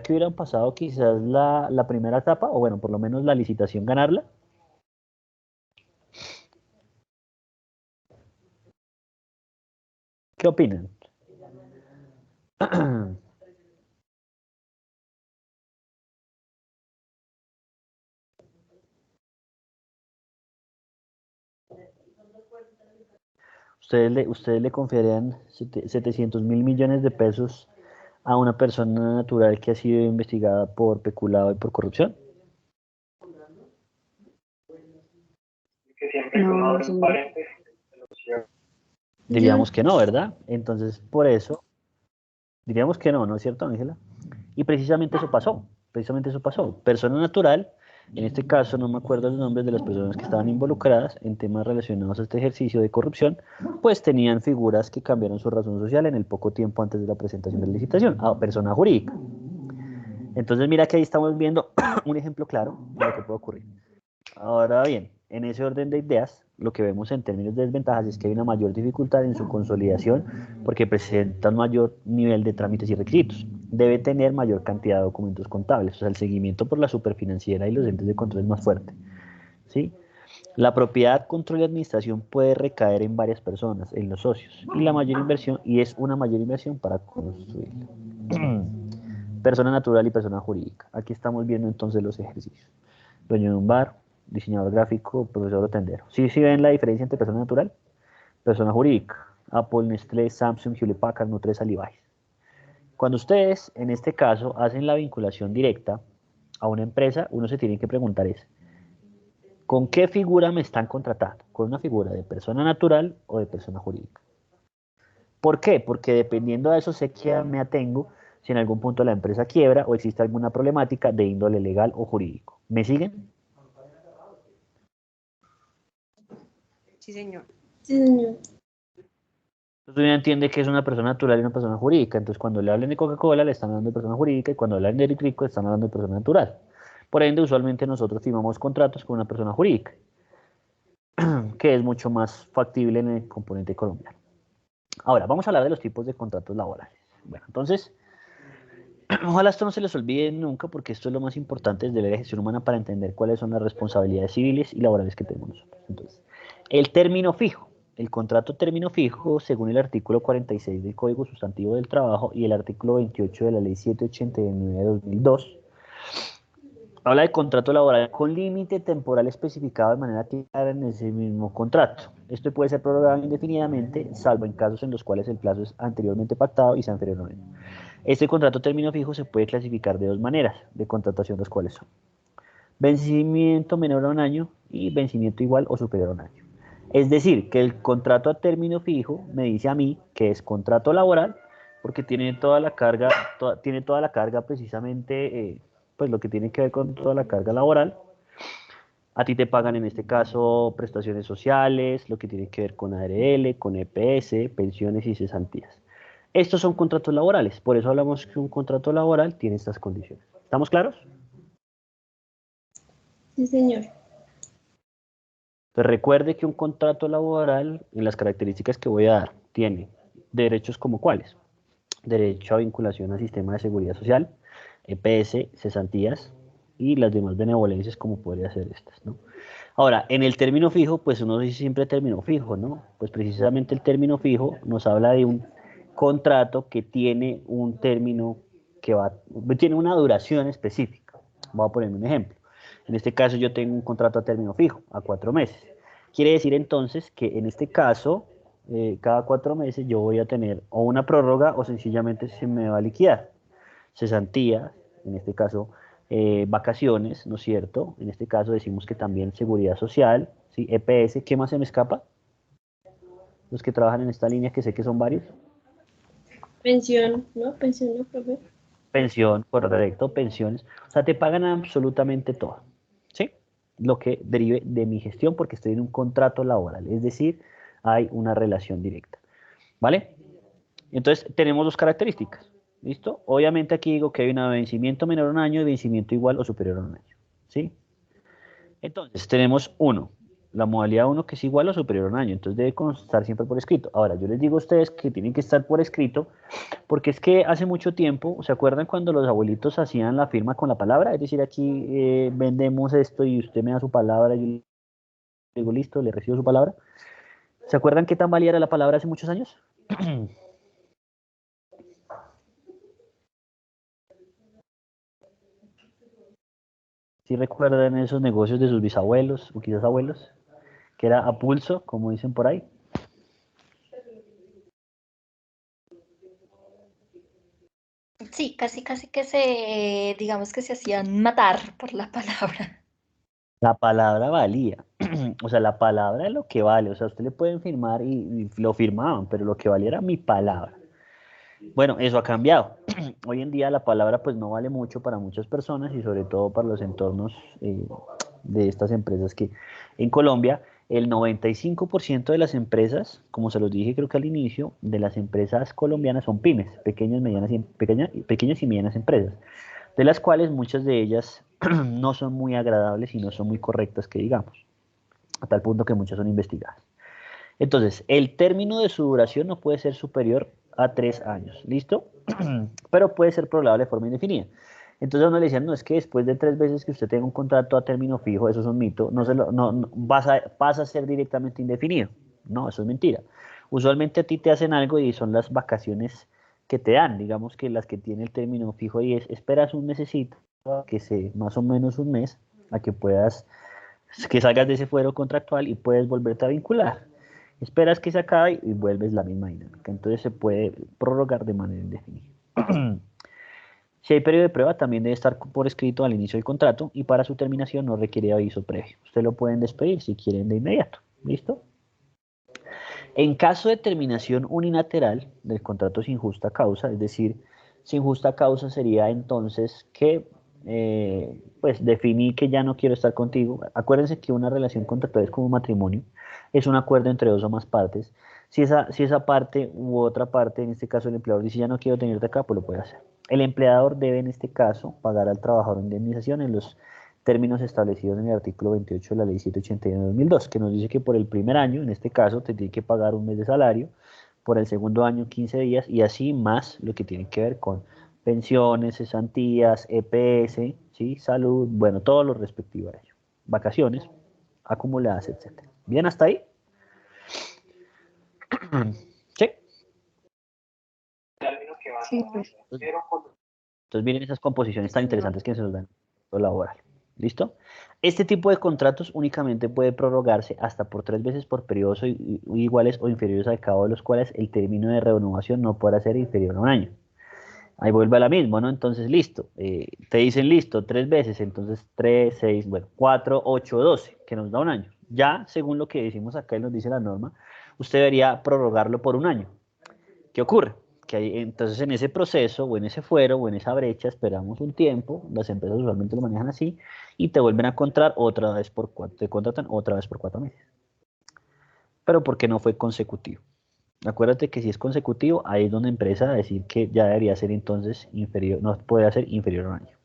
hubieran pasado quizás la primera etapa, o bueno, por lo menos la licitación ganarla? ¿Qué opinan? ¿Ustedes le confiarían 700.000 millones de pesos a una persona natural que ha sido investigada por peculado y por corrupción? No, señor. Diríamos que no, ¿verdad? Entonces, por eso, diríamos que no, ¿no es cierto, Ángela? Y precisamente eso pasó, Persona natural, en este caso no me acuerdo los nombres de las personas que estaban involucradas en temas relacionados a este ejercicio de corrupción, pues tenían figuras que cambiaron su razón social en el poco tiempo antes de la presentación de la licitación, a persona jurídica. Entonces mira que ahí estamos viendo un ejemplo claro de lo que puede ocurrir. Ahora bien, en ese orden de ideas, lo que vemos en términos de desventajas es que hay una mayor dificultad en su consolidación porque presenta un mayor nivel de trámites y requisitos. Debe tener mayor cantidad de documentos contables, o sea, el seguimiento por la superfinanciera y los entes de control es más fuerte. ¿Sí? La propiedad, control y administración puede recaer en varias personas, en los socios, y la mayor inversión, y es una mayor inversión para construirla. Persona natural y persona jurídica. Aquí estamos viendo entonces los ejercicios. Dueño de un bar, diseñador gráfico, profesor o tendero. ¿Sí ven la diferencia entre persona natural? Persona jurídica. Apple, Nestlé, Samsung, Hewlett Packard, Nutresa, Levi's. Cuando ustedes, en este caso, hacen la vinculación directa a una empresa, uno se tiene que preguntar es, ¿con qué figura me están contratando? ¿Con una figura de persona natural o de persona jurídica? ¿Por qué? Porque dependiendo de eso sé que me atengo si en algún punto la empresa quiebra o existe alguna problemática de índole legal o jurídico. ¿Me siguen? Sí, señor. Sí, señor. Entonces uno entiende que es una persona natural y una persona jurídica. Entonces cuando le hablen de Coca-Cola le están hablando de persona jurídica y cuando le hablan de Eric Rico le están hablando de persona natural. Por ende, usualmente nosotros firmamos contratos con una persona jurídica, que es mucho más factible en el componente colombiano. Ahora, vamos a hablar de los tipos de contratos laborales. Bueno, entonces, ojalá esto no se les olvide nunca porque esto es lo más importante desde la gestión humana para entender cuáles son las responsabilidades civiles y laborales que tenemos nosotros. Entonces, el término fijo. El contrato término fijo, según el artículo 46 del Código Sustantivo del Trabajo y el artículo 28 de la Ley 789 de 2002, habla de contrato laboral con límite temporal especificado de manera clara en ese mismo contrato. Esto puede ser prorrogado indefinidamente, salvo en casos en los cuales el plazo es anteriormente pactado y sea inferior a un año. Este contrato término fijo se puede clasificar de dos maneras de contratación, las cuales son vencimiento menor a un año y vencimiento igual o superior a un año. Es decir, que el contrato a término fijo me dice a mí que es contrato laboral porque tiene toda la carga, precisamente, pues lo que tiene que ver con toda la carga laboral. A ti te pagan en este caso prestaciones sociales, lo que tiene que ver con ARL, con EPS, pensiones y cesantías. Estos son contratos laborales, por eso hablamos que un contrato laboral tiene estas condiciones. ¿Estamos claros? Sí, señor. Pues recuerde que un contrato laboral, en las características que voy a dar, tiene derechos como cuáles. Derecho a vinculación al sistema de seguridad social, EPS, cesantías y las demás benevolencias como podría ser estas, ¿no? Ahora, en el término fijo, pues uno dice siempre término fijo, ¿no? Pues precisamente el término fijo nos habla de un contrato que tiene un término tiene una duración específica. Voy a poner un ejemplo. En este caso yo tengo un contrato a término fijo, a 4 meses. Quiere decir entonces que en este caso, cada 4 meses yo voy a tener o una prórroga o sencillamente se me va a liquidar. Cesantías, en este caso vacaciones, ¿no es cierto? En este caso decimos que también seguridad social, ¿sí? EPS, ¿qué más se me escapa? Los que trabajan en esta línea, que sé que son varios. Pensión, ¿no? Pensión, ¿no, profe? Pensión, correcto, pensiones. O sea, te pagan absolutamente todo, ¿sí? Lo que derive de mi gestión porque estoy en un contrato laboral, es decir, hay una relación directa, ¿vale? Entonces, tenemos dos características, ¿listo? Obviamente aquí digo que hay un vencimiento menor a un año y vencimiento igual o superior a un año, ¿sí? Entonces, tenemos uno, la modalidad uno que es igual o superior a un año, entonces debe constar siempre por escrito. Ahora, yo les digo a ustedes que tienen que estar por escrito, porque es que hace mucho tiempo, ¿se acuerdan cuando los abuelitos hacían la firma con la palabra? Es decir, aquí vendemos esto y usted me da su palabra, y yo le digo, listo, le recibo su palabra. ¿Se acuerdan qué tan válida era la palabra hace muchos años? ¿Sí recuerdan esos negocios de sus bisabuelos o quizás abuelos? Que era a pulso, como dicen por ahí. Sí, casi, casi que digamos que se hacían matar por la palabra. La palabra valía. O sea, la palabra es lo que vale. O sea, usted le pueden firmar y lo firmaban, pero lo que valía era mi palabra. Bueno, eso ha cambiado. Hoy en día la palabra pues no vale mucho para muchas personas y sobre todo para los entornos de estas empresas que en Colombia el 95% de las empresas, como se los dije creo que al inicio, de las empresas colombianas son pymes, pequeñas y medianas empresas, de las cuales muchas de ellas no son muy agradables y no son muy correctas que digamos, a tal punto que muchas son investigadas. Entonces, el término de su duración no puede ser superior a 3 años, ¿listo? Pero puede ser prorrogable de forma indefinida. Entonces a uno le decían, no, es que después de 3 veces que usted tenga un contrato a término fijo, eso es un mito, no pasa a ser directamente indefinido. No, eso es mentira. Usualmente a ti te hacen algo y son las vacaciones que te dan, digamos que las que tiene el término fijo y es, esperas un mesecito, que se, más o menos un mes, a que puedas, que salgas de ese fuero contractual y puedes volverte a vincular. Esperas que se acabe y vuelves la misma dinámica. Entonces se puede prorrogar de manera indefinida. Si hay periodo de prueba, también debe estar por escrito al inicio del contrato y para su terminación no requiere aviso previo. Usted lo pueden despedir si quieren de inmediato. ¿Listo? En caso de terminación unilateral del contrato sin justa causa, es decir, sin justa causa sería entonces que pues definí que ya no quiero estar contigo. Acuérdense que una relación contractual es como un matrimonio, es un acuerdo entre dos o más partes. Si esa parte u otra parte, en este caso el empleador dice ya no quiero tenerte acá, pues lo puede hacer. El empleador debe en este caso pagar al trabajador indemnización en los términos establecidos en el artículo 28 de la ley 781 de 2002, que nos dice que por el primer año, en este caso, te tiene que pagar un mes de salario, por el segundo año 15 días y así más lo que tiene que ver con pensiones, cesantías, EPS, ¿sí? Salud, bueno, todo lo respectivo a ello. Vacaciones, acumuladas, etc. ¿Bien hasta ahí? Sí. Sí, pues. Entonces vienen esas composiciones tan interesantes que se nos dan en lo laboral. ¿Listo? Este tipo de contratos únicamente puede prorrogarse hasta por 3 veces por periodos iguales o inferiores al cabo de los cuales el término de renovación no podrá ser inferior a un año. Ahí vuelve a la misma, ¿no? Entonces, listo. Te dicen listo 3 veces, entonces 3, 6, bueno, 4, 8, 12, que nos da un año. Ya, según lo que decimos acá y nos dice la norma, usted debería prorrogarlo por un año. ¿Qué ocurre? Que hay, entonces en ese proceso o en ese fuero o en esa brecha esperamos un tiempo, las empresas usualmente lo manejan así y te vuelven a contratar otra vez por 4, te contratan otra vez por 4 meses. Pero porque no fue consecutivo. Acuérdate que si es consecutivo, ahí es donde empieza a decir que ya debería ser entonces inferior, no puede ser inferior a un año.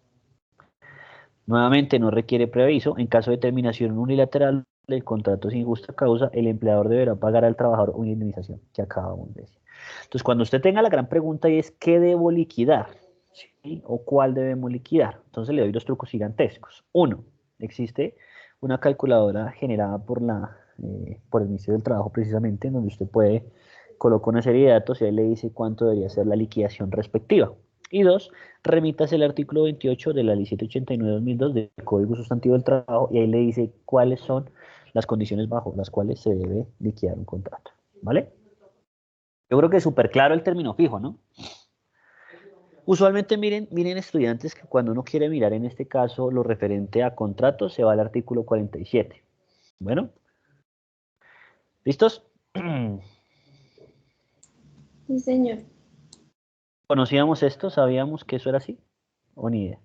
Nuevamente no requiere preaviso. En caso de terminación unilateral del contrato sin justa causa, el empleador deberá pagar al trabajador una indemnización que acabamos de decir. Entonces, cuando usted tenga la gran pregunta y es ¿qué debo liquidar? ¿Sí? ¿O cuál debemos liquidar? Entonces le doy dos trucos gigantescos. Uno, existe una calculadora generada por el Ministerio del Trabajo precisamente, en donde usted puede colocar una serie de datos y ahí le dice cuánto debería ser la liquidación respectiva. Y dos, remítase el artículo 28 de la ley 789/2002 del Código Sustantivo del Trabajo y ahí le dice cuáles son las condiciones bajo las cuales se debe liquidar un contrato. ¿Vale? Yo creo que es súper claro el término fijo, ¿no? Usualmente miren estudiantes que cuando uno quiere mirar en este caso lo referente a contratos se va al artículo 47. Bueno, ¿listos? Sí, señor. ¿Conocíamos esto? ¿Sabíamos que eso era así? ¿O ni idea?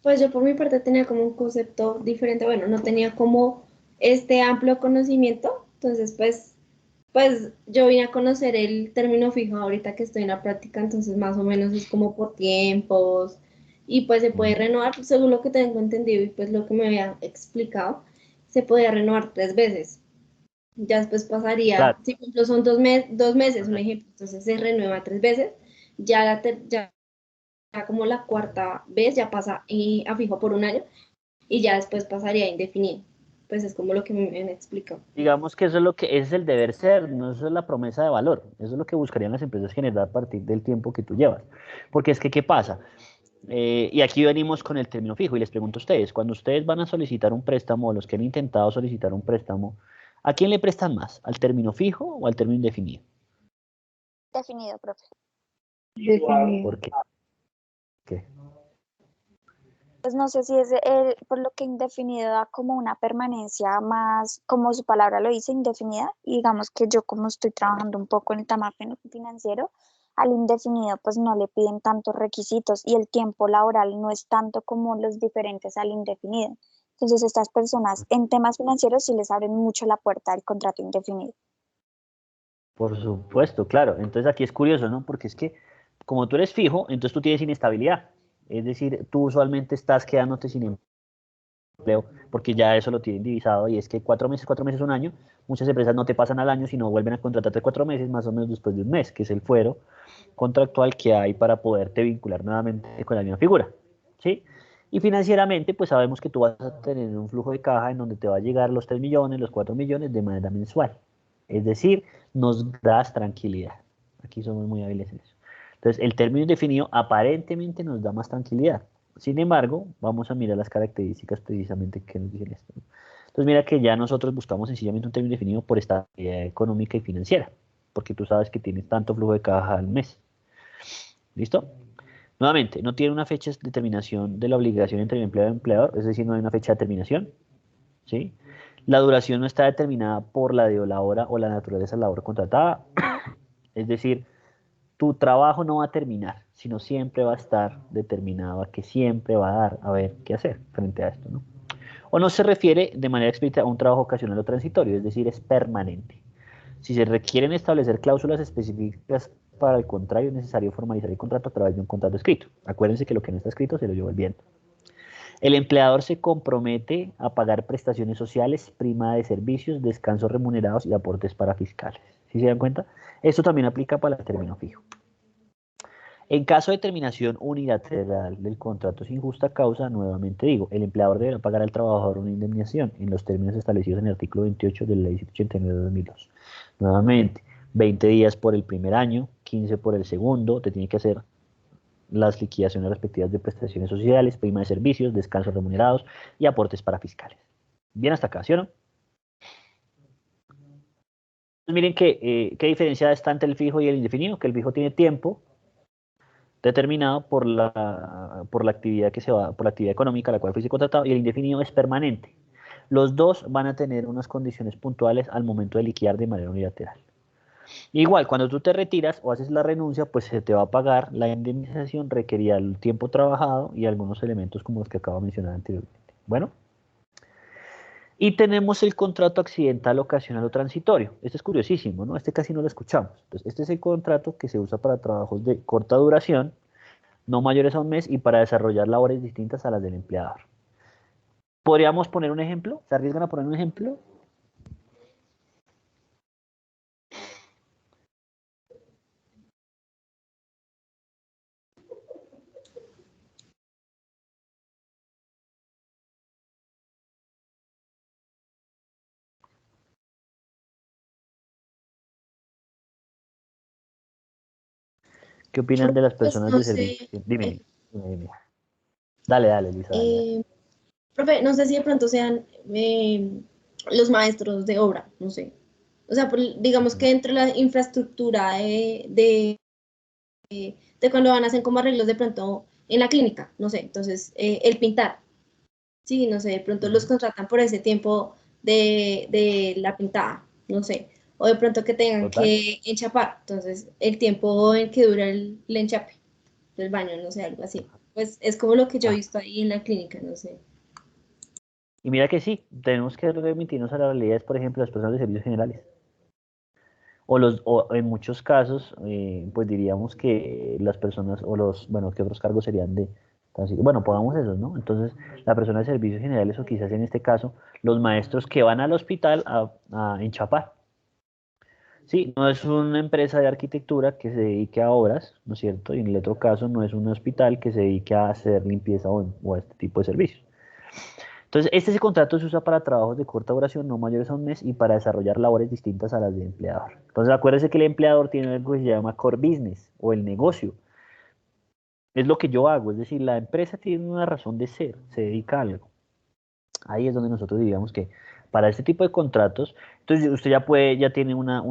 Pues yo por mi parte tenía como un concepto diferente, bueno, no tenía como este amplio conocimiento, entonces pues yo vine a conocer el término fijo ahorita que estoy en la práctica, entonces más o menos es como por tiempos y pues se puede renovar, según lo que tengo entendido y pues lo que me había explicado, se podía renovar 3 veces. Ya después pasaría, Claro. si por ejemplo son 2 meses, un ejemplo, entonces se renueva 3 veces, ya como la cuarta vez ya pasa a fijo por un año y ya después pasaría a indefinido. Pues es como lo que me han explicado. Digamos que eso es lo que es el deber ser, no eso es la promesa de valor. Eso es lo que buscarían las empresas generar a partir del tiempo que tú llevas. Porque es que, ¿qué pasa? Y aquí venimos con el término fijo y les pregunto a ustedes, cuando ustedes van a solicitar un préstamo o los que han intentado solicitar un préstamo, ¿a quién le prestan más? ¿Al término fijo o al término indefinido? Definido, profe. ¿Por qué? ¿Qué? Pues no sé si es por lo que indefinido da como una permanencia más, como su palabra lo dice, indefinida. Y digamos que yo como estoy trabajando un poco en el tema financiero, al indefinido pues no le piden tantos requisitos y el tiempo laboral no es tanto como los diferentes al indefinido. Entonces estas personas en temas financieros sí les abren mucho la puerta al contrato indefinido. Por supuesto, claro. Entonces aquí es curioso, ¿no? Porque es que como tú eres fijo, entonces tú tienes inestabilidad. Es decir, tú usualmente estás quedándote sin empleo porque ya eso lo tienen divisado y es que 4 meses, un año, muchas empresas no te pasan al año, sino vuelven a contratarte 4 meses más o menos después de un mes, que es el fuero contractual que hay para poderte vincular nuevamente con la misma figura, ¿sí? Y financieramente, pues sabemos que tú vas a tener un flujo de caja en donde te va a llegar los 3 millones, los 4 millones de manera mensual. Es decir, nos das tranquilidad. Aquí somos muy hábiles en eso. Entonces, el término indefinido aparentemente nos da más tranquilidad. Sin embargo, vamos a mirar las características precisamente que nos dicen esto. Entonces, mira que ya nosotros buscamos sencillamente un término definido por estabilidad económica y financiera, porque tú sabes que tienes tanto flujo de caja al mes. ¿Listo? Nuevamente, no tiene una fecha de determinación de la obligación entre el empleado y el empleador, es decir, no hay una fecha de terminación, ¿sí? La duración no está determinada por la de la hora o la naturaleza de la labor contratada, es decir, tu trabajo no va a terminar, sino siempre va a estar determinado a que siempre va a dar a ver qué hacer frente a esto, ¿no? O no se refiere de manera explícita a un trabajo ocasional o transitorio, es decir, es permanente. Si se requieren establecer cláusulas específicas para el contrario, es necesario formalizar el contrato a través de un contrato escrito. Acuérdense que lo que no está escrito se lo lleva el viento. El empleador se compromete a pagar prestaciones sociales, prima de servicios, descansos remunerados y aportes para fiscales. ¿Sí se dan cuenta? Esto también aplica para el término fijo. En caso de terminación unilateral del contrato sin justa causa, nuevamente digo, el empleador deberá pagar al trabajador una indemnización en los términos establecidos en el artículo 28 de la Ley 189 de 2002. Nuevamente, 20 días por el primer año, 15 por el segundo, te tiene que hacer las liquidaciones respectivas de prestaciones sociales, prima de servicios, descansos remunerados y aportes para fiscales. Bien hasta acá, ¿sí o no? Pues miren qué diferencia está entre el fijo y el indefinido, que el fijo tiene tiempo determinado por la actividad que se va, por la actividad económica a la cual fuiste contratado, y el indefinido es permanente. Los dos van a tener unas condiciones puntuales al momento de liquidar de manera unilateral. Igual, cuando tú te retiras o haces la renuncia, pues se te va a pagar la indemnización requerida el tiempo trabajado y algunos elementos como los que acabo de mencionar anteriormente. Bueno, y tenemos el contrato accidental, ocasional o transitorio. Este es curiosísimo, ¿no? Este casi no lo escuchamos. Entonces, este es el contrato que se usa para trabajos de corta duración, no mayores a un mes y para desarrollar labores distintas a las del empleador. ¿Podríamos poner un ejemplo? ¿Se arriesgan a poner un ejemplo? ¿Qué opinan de las Pues personas no de servicio? sé, Dime. Dale, Lisa, dale. profe, no sé si de pronto sean los maestros de obra, no sé. O sea, digamos que entre la infraestructura de de cuando van a hacer como arreglos de pronto en la clínica, no sé, entonces el pintar, sí, no sé, de pronto los contratan por ese tiempo de la pintada, no sé, o de pronto que tengan Total. que enchapar, entonces el tiempo en que dura el enchape del baño, no sé, algo así. Pues es como lo que yo he Ah, visto ahí en la clínica, no sé. y mira que sí, tenemos que remitirnos a las realidades, por ejemplo, las personas de servicios generales. O en muchos casos, pues diríamos que las personas, o los, bueno, ¿qué otros cargos serían de, bueno, pongamos esos, ¿no? Entonces, la persona de servicios generales, o quizás en este caso, los maestros que van al hospital a enchapar. Sí, no es una empresa de arquitectura que se dedique a obras, ¿no es cierto? Y en el otro caso, no es un hospital que se dedique a hacer limpieza o a este tipo de servicios. Entonces, este contrato se usa para trabajos de corta duración, no mayores a un mes, y para desarrollar labores distintas a las del empleador. Entonces, acuérdese que el empleador tiene algo que se llama core business, o el negocio. Es lo que yo hago, es decir, la empresa tiene una razón de ser, se dedica a algo. Ahí es donde nosotros diríamos que para este tipo de contratos, entonces usted ya tiene una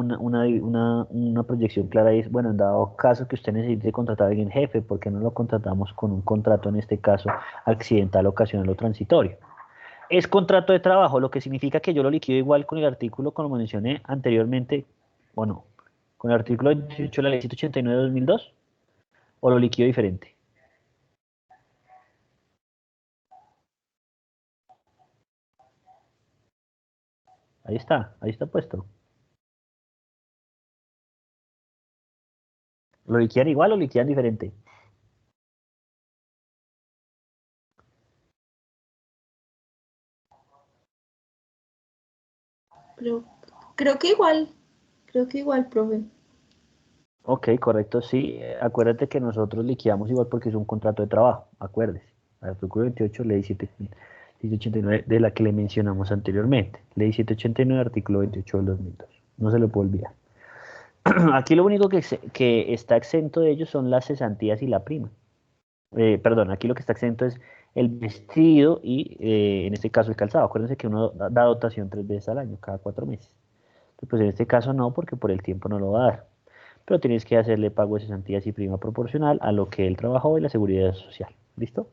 proyección clara y es, bueno, en dado caso que usted necesite contratar a alguien jefe, ¿por qué no lo contratamos con un contrato, en este caso, accidental, ocasional o transitorio? Es contrato de trabajo, lo que significa que yo lo liquido igual con el artículo, como mencioné anteriormente, o no, con el artículo 28 de la ley 189 de 2002, o lo liquido diferente. Ahí está puesto. ¿Lo liquidan igual o liquidan diferente? Creo, creo que igual, profe. Ok, correcto, sí. Acuérdate que nosotros liquidamos igual porque es un contrato de trabajo, acuérdese. Artículo 28, ley 789, de la que le mencionamos anteriormente. Ley 789, artículo 28 del 2002. No se lo puedo olvidar. Aquí lo único que está exento de ellos son las cesantías y la prima. Perdón, aquí lo que está exento es el vestido y en este caso el calzado. Acuérdense que uno da dotación 3 veces al año, cada 4 meses. Entonces, pues en este caso no, porque por el tiempo no lo va a dar. Pero tienes que hacerle pago de cesantías y prima proporcional a lo que él trabajó y la seguridad social. ¿Listo?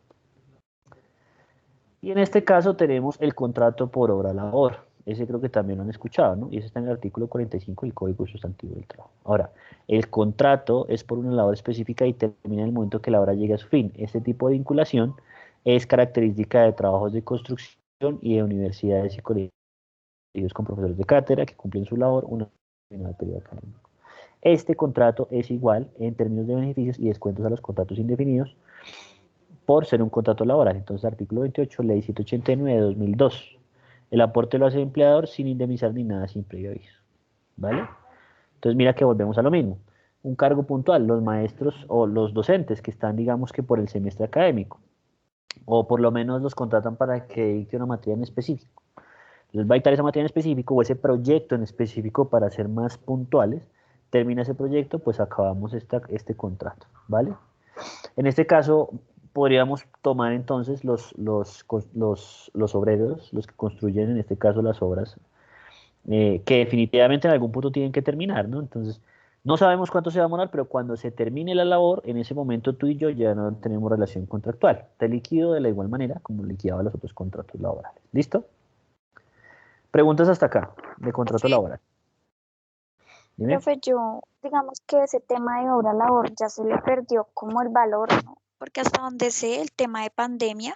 Y en este caso tenemos el contrato por obra labor. Ese creo que también lo han escuchado, ¿no? Y ese está en el artículo 45 del Código Sustantivo del Trabajo. Ahora, el contrato es por una labor específica y termina en el momento que la obra llegue a su fin. Este tipo de vinculación es característica de trabajos de construcción y de universidades y colegios con profesores de cátedra que cumplen su labor una determinada periodo académico. Este contrato es igual en términos de beneficios y descuentos a los contratos indefinidos por ser un contrato laboral. Entonces, artículo 28, ley 789 de 2002. El aporte lo hace el empleador sin indemnizar ni nada, sin previo aviso. ¿Vale? Entonces, mira que volvemos a lo mismo. Un cargo puntual, los maestros o los docentes que están, digamos que por el semestre académico, o por lo menos los contratan para que dicte una materia en específico. Les va a dictar esa materia en específico o ese proyecto en específico para ser más puntuales. Termina ese proyecto, pues acabamos este contrato, ¿vale? En este caso, podríamos tomar entonces los obreros, los que construyen en este caso las obras, que definitivamente en algún punto tienen que terminar, ¿no? Entonces, no sabemos cuánto se va a demorar, pero cuando se termine la labor, en ese momento tú y yo ya no tenemos relación contractual. Te liquido de la igual manera como liquidaba los otros contratos laborales. ¿Listo? Preguntas hasta acá, de contrato Profe, laboral. Dime. profe, yo, digamos que ese tema de obra labor ya se le perdió como el valor, ¿no? Porque hasta donde sé, el tema de pandemia,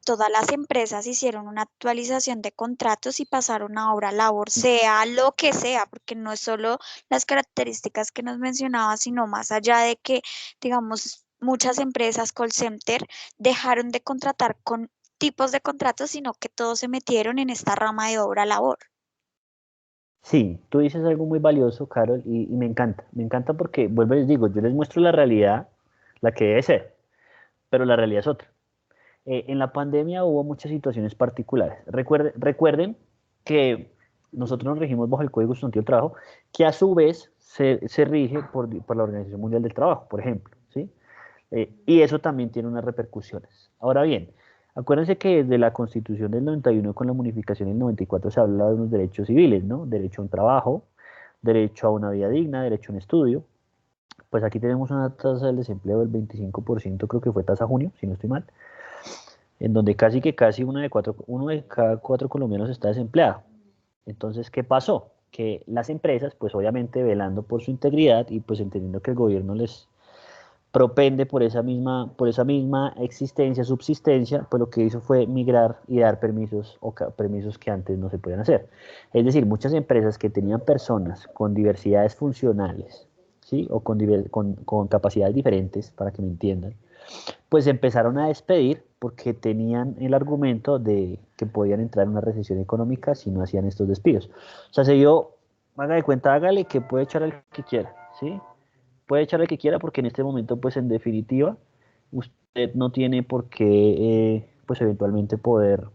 todas las empresas hicieron una actualización de contratos y pasaron a obra labor, sea lo que sea, porque no es solo las características que nos mencionaba, sino más allá de que, digamos, muchas empresas call center dejaron de contratar con tipos de contratos, sino que todos se metieron en esta rama de obra labor. Sí, tú dices algo muy valioso, Carol, y me encanta porque, vuelvo y les digo, yo les muestro la realidad, la que debe ser, pero la realidad es otra. En la pandemia hubo muchas situaciones particulares. Recuerden que nosotros nos regimos bajo el Código Sustantivo del Trabajo, que a su vez se rige por la Organización Mundial del Trabajo, por ejemplo, ¿sí? Y eso también tiene unas repercusiones. Ahora bien, acuérdense que desde la Constitución del 91 con la modificación del 94 se habla de unos derechos civiles, ¿no? Derecho a un trabajo, derecho a una vida digna, derecho a un estudio, pues aquí tenemos una tasa del desempleo del 25%, creo que fue tasa junio, si no estoy mal, en donde casi uno de cada cuatro colombianos está desempleado. Entonces, ¿qué pasó? Que las empresas, pues obviamente velando por su integridad y pues entendiendo que el gobierno les propende por esa misma existencia, subsistencia, pues lo que hizo fue migrar y dar permisos o permisos que antes no se podían hacer. Es decir, muchas empresas que tenían personas con diversidades funcionales, ¿sí? O con capacidades diferentes, para que me entiendan, pues empezaron a despedir porque tenían el argumento de que podían entrar en una recesión económica si no hacían estos despidos. O sea, se dio, haga de cuenta, hágale que puede echar al que quiera, ¿sí? Puede echar al que quiera porque en este momento, pues en definitiva, usted no tiene por qué, pues eventualmente poder,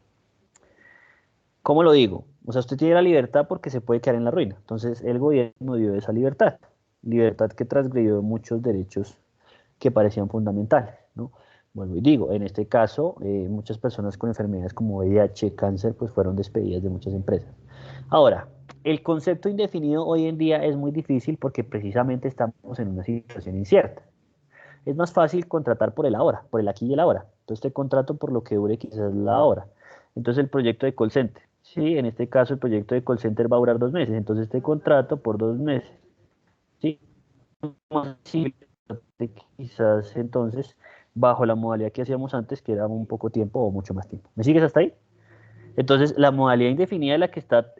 ¿cómo lo digo? O sea, usted tiene la libertad porque se puede quedar en la ruina. Entonces, el gobierno dio esa libertad que transgredió muchos derechos que parecían fundamentales, ¿no? Vuelvo y digo, en este caso, muchas personas con enfermedades como VIH, cáncer, pues fueron despedidas de muchas empresas. Ahora, el concepto indefinido hoy en día es muy difícil porque precisamente estamos en una situación incierta. Es más fácil contratar por el ahora, por el aquí y el ahora. Entonces te contrato por lo que dure quizás la hora. Entonces el proyecto de call center. Sí, en este caso el proyecto de call center va a durar 2 meses. Entonces te contrato por 2 meses. Sí, más fácil, quizás entonces bajo la modalidad que hacíamos antes, que era un poco tiempo o mucho más tiempo. ¿Me sigues hasta ahí? Entonces, la modalidad indefinida es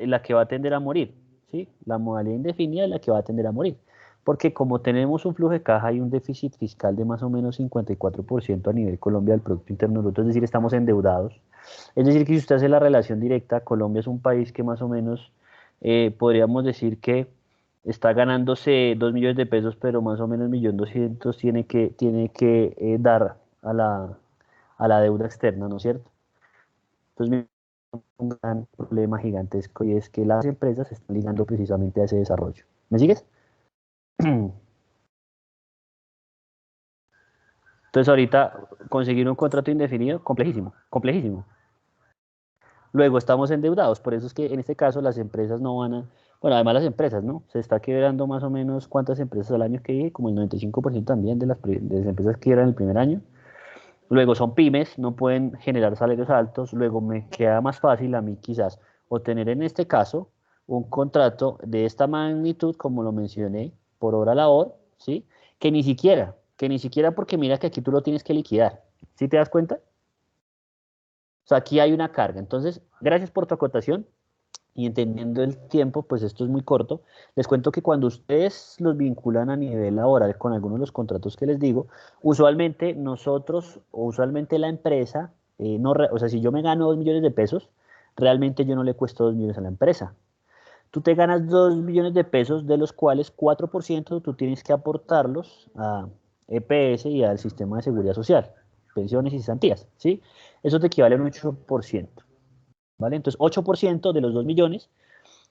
la que va a tender a morir, ¿sí? La modalidad indefinida es la que va a tender a morir, porque como tenemos un flujo de caja y un déficit fiscal de más o menos 54% a nivel Colombia del Producto Interno Bruto, es decir, estamos endeudados. Es decir, que si usted hace la relación directa, Colombia es un país que más o menos podríamos decir que está ganándose 2 millones de pesos, pero más o menos 1.200.000 tiene que dar a la deuda externa, ¿no es cierto? Entonces, un gran problema gigantesco y es que las empresas se están ligando precisamente a ese desarrollo. ¿Me sigues? Entonces ahorita conseguir un contrato indefinido, complejísimo, complejísimo. Luego estamos endeudados, por eso es que en este caso las empresas no van a, bueno, además las empresas, ¿no? Se está quebrando más o menos cuántas empresas al año que dije, como el 95% también de las empresas que quiebran el primer año. Luego son pymes, no pueden generar salarios altos. Luego me queda más fácil a mí quizás obtener en este caso un contrato de esta magnitud, como lo mencioné, por hora labor, ¿sí? Que ni siquiera porque mira que aquí tú lo tienes que liquidar. ¿Sí te das cuenta? O sea, aquí hay una carga. Entonces, gracias por tu acotación y entendiendo el tiempo, pues esto es muy corto. Les cuento que cuando ustedes los vinculan a nivel laboral con algunos de los contratos que les digo, usualmente nosotros o usualmente la empresa, no, o sea, si yo me gano 2 millones de pesos, realmente yo no le cuesto 2 millones a la empresa. Tú te ganas 2 millones de pesos, de los cuales 4% tú tienes que aportarlos a EPS y al sistema de seguridad social, pensiones y cesantías, ¿sí? Eso te equivale a un 8%. ¿Vale? Entonces, 8% de los 2 millones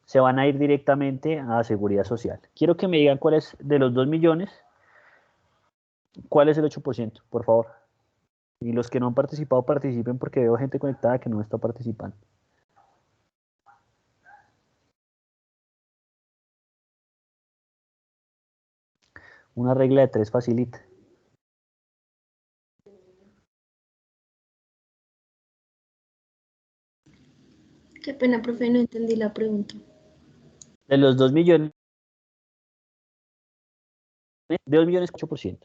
se van a ir directamente a seguridad social. Quiero que me digan cuál es de los 2 millones, cuál es el 8%, por favor. Y los que no han participado, participen porque veo gente conectada que no está participando. Una regla de 3 facilita. Qué pena, profe, no entendí la pregunta. De los 2 millones, de 2 millones, 8%.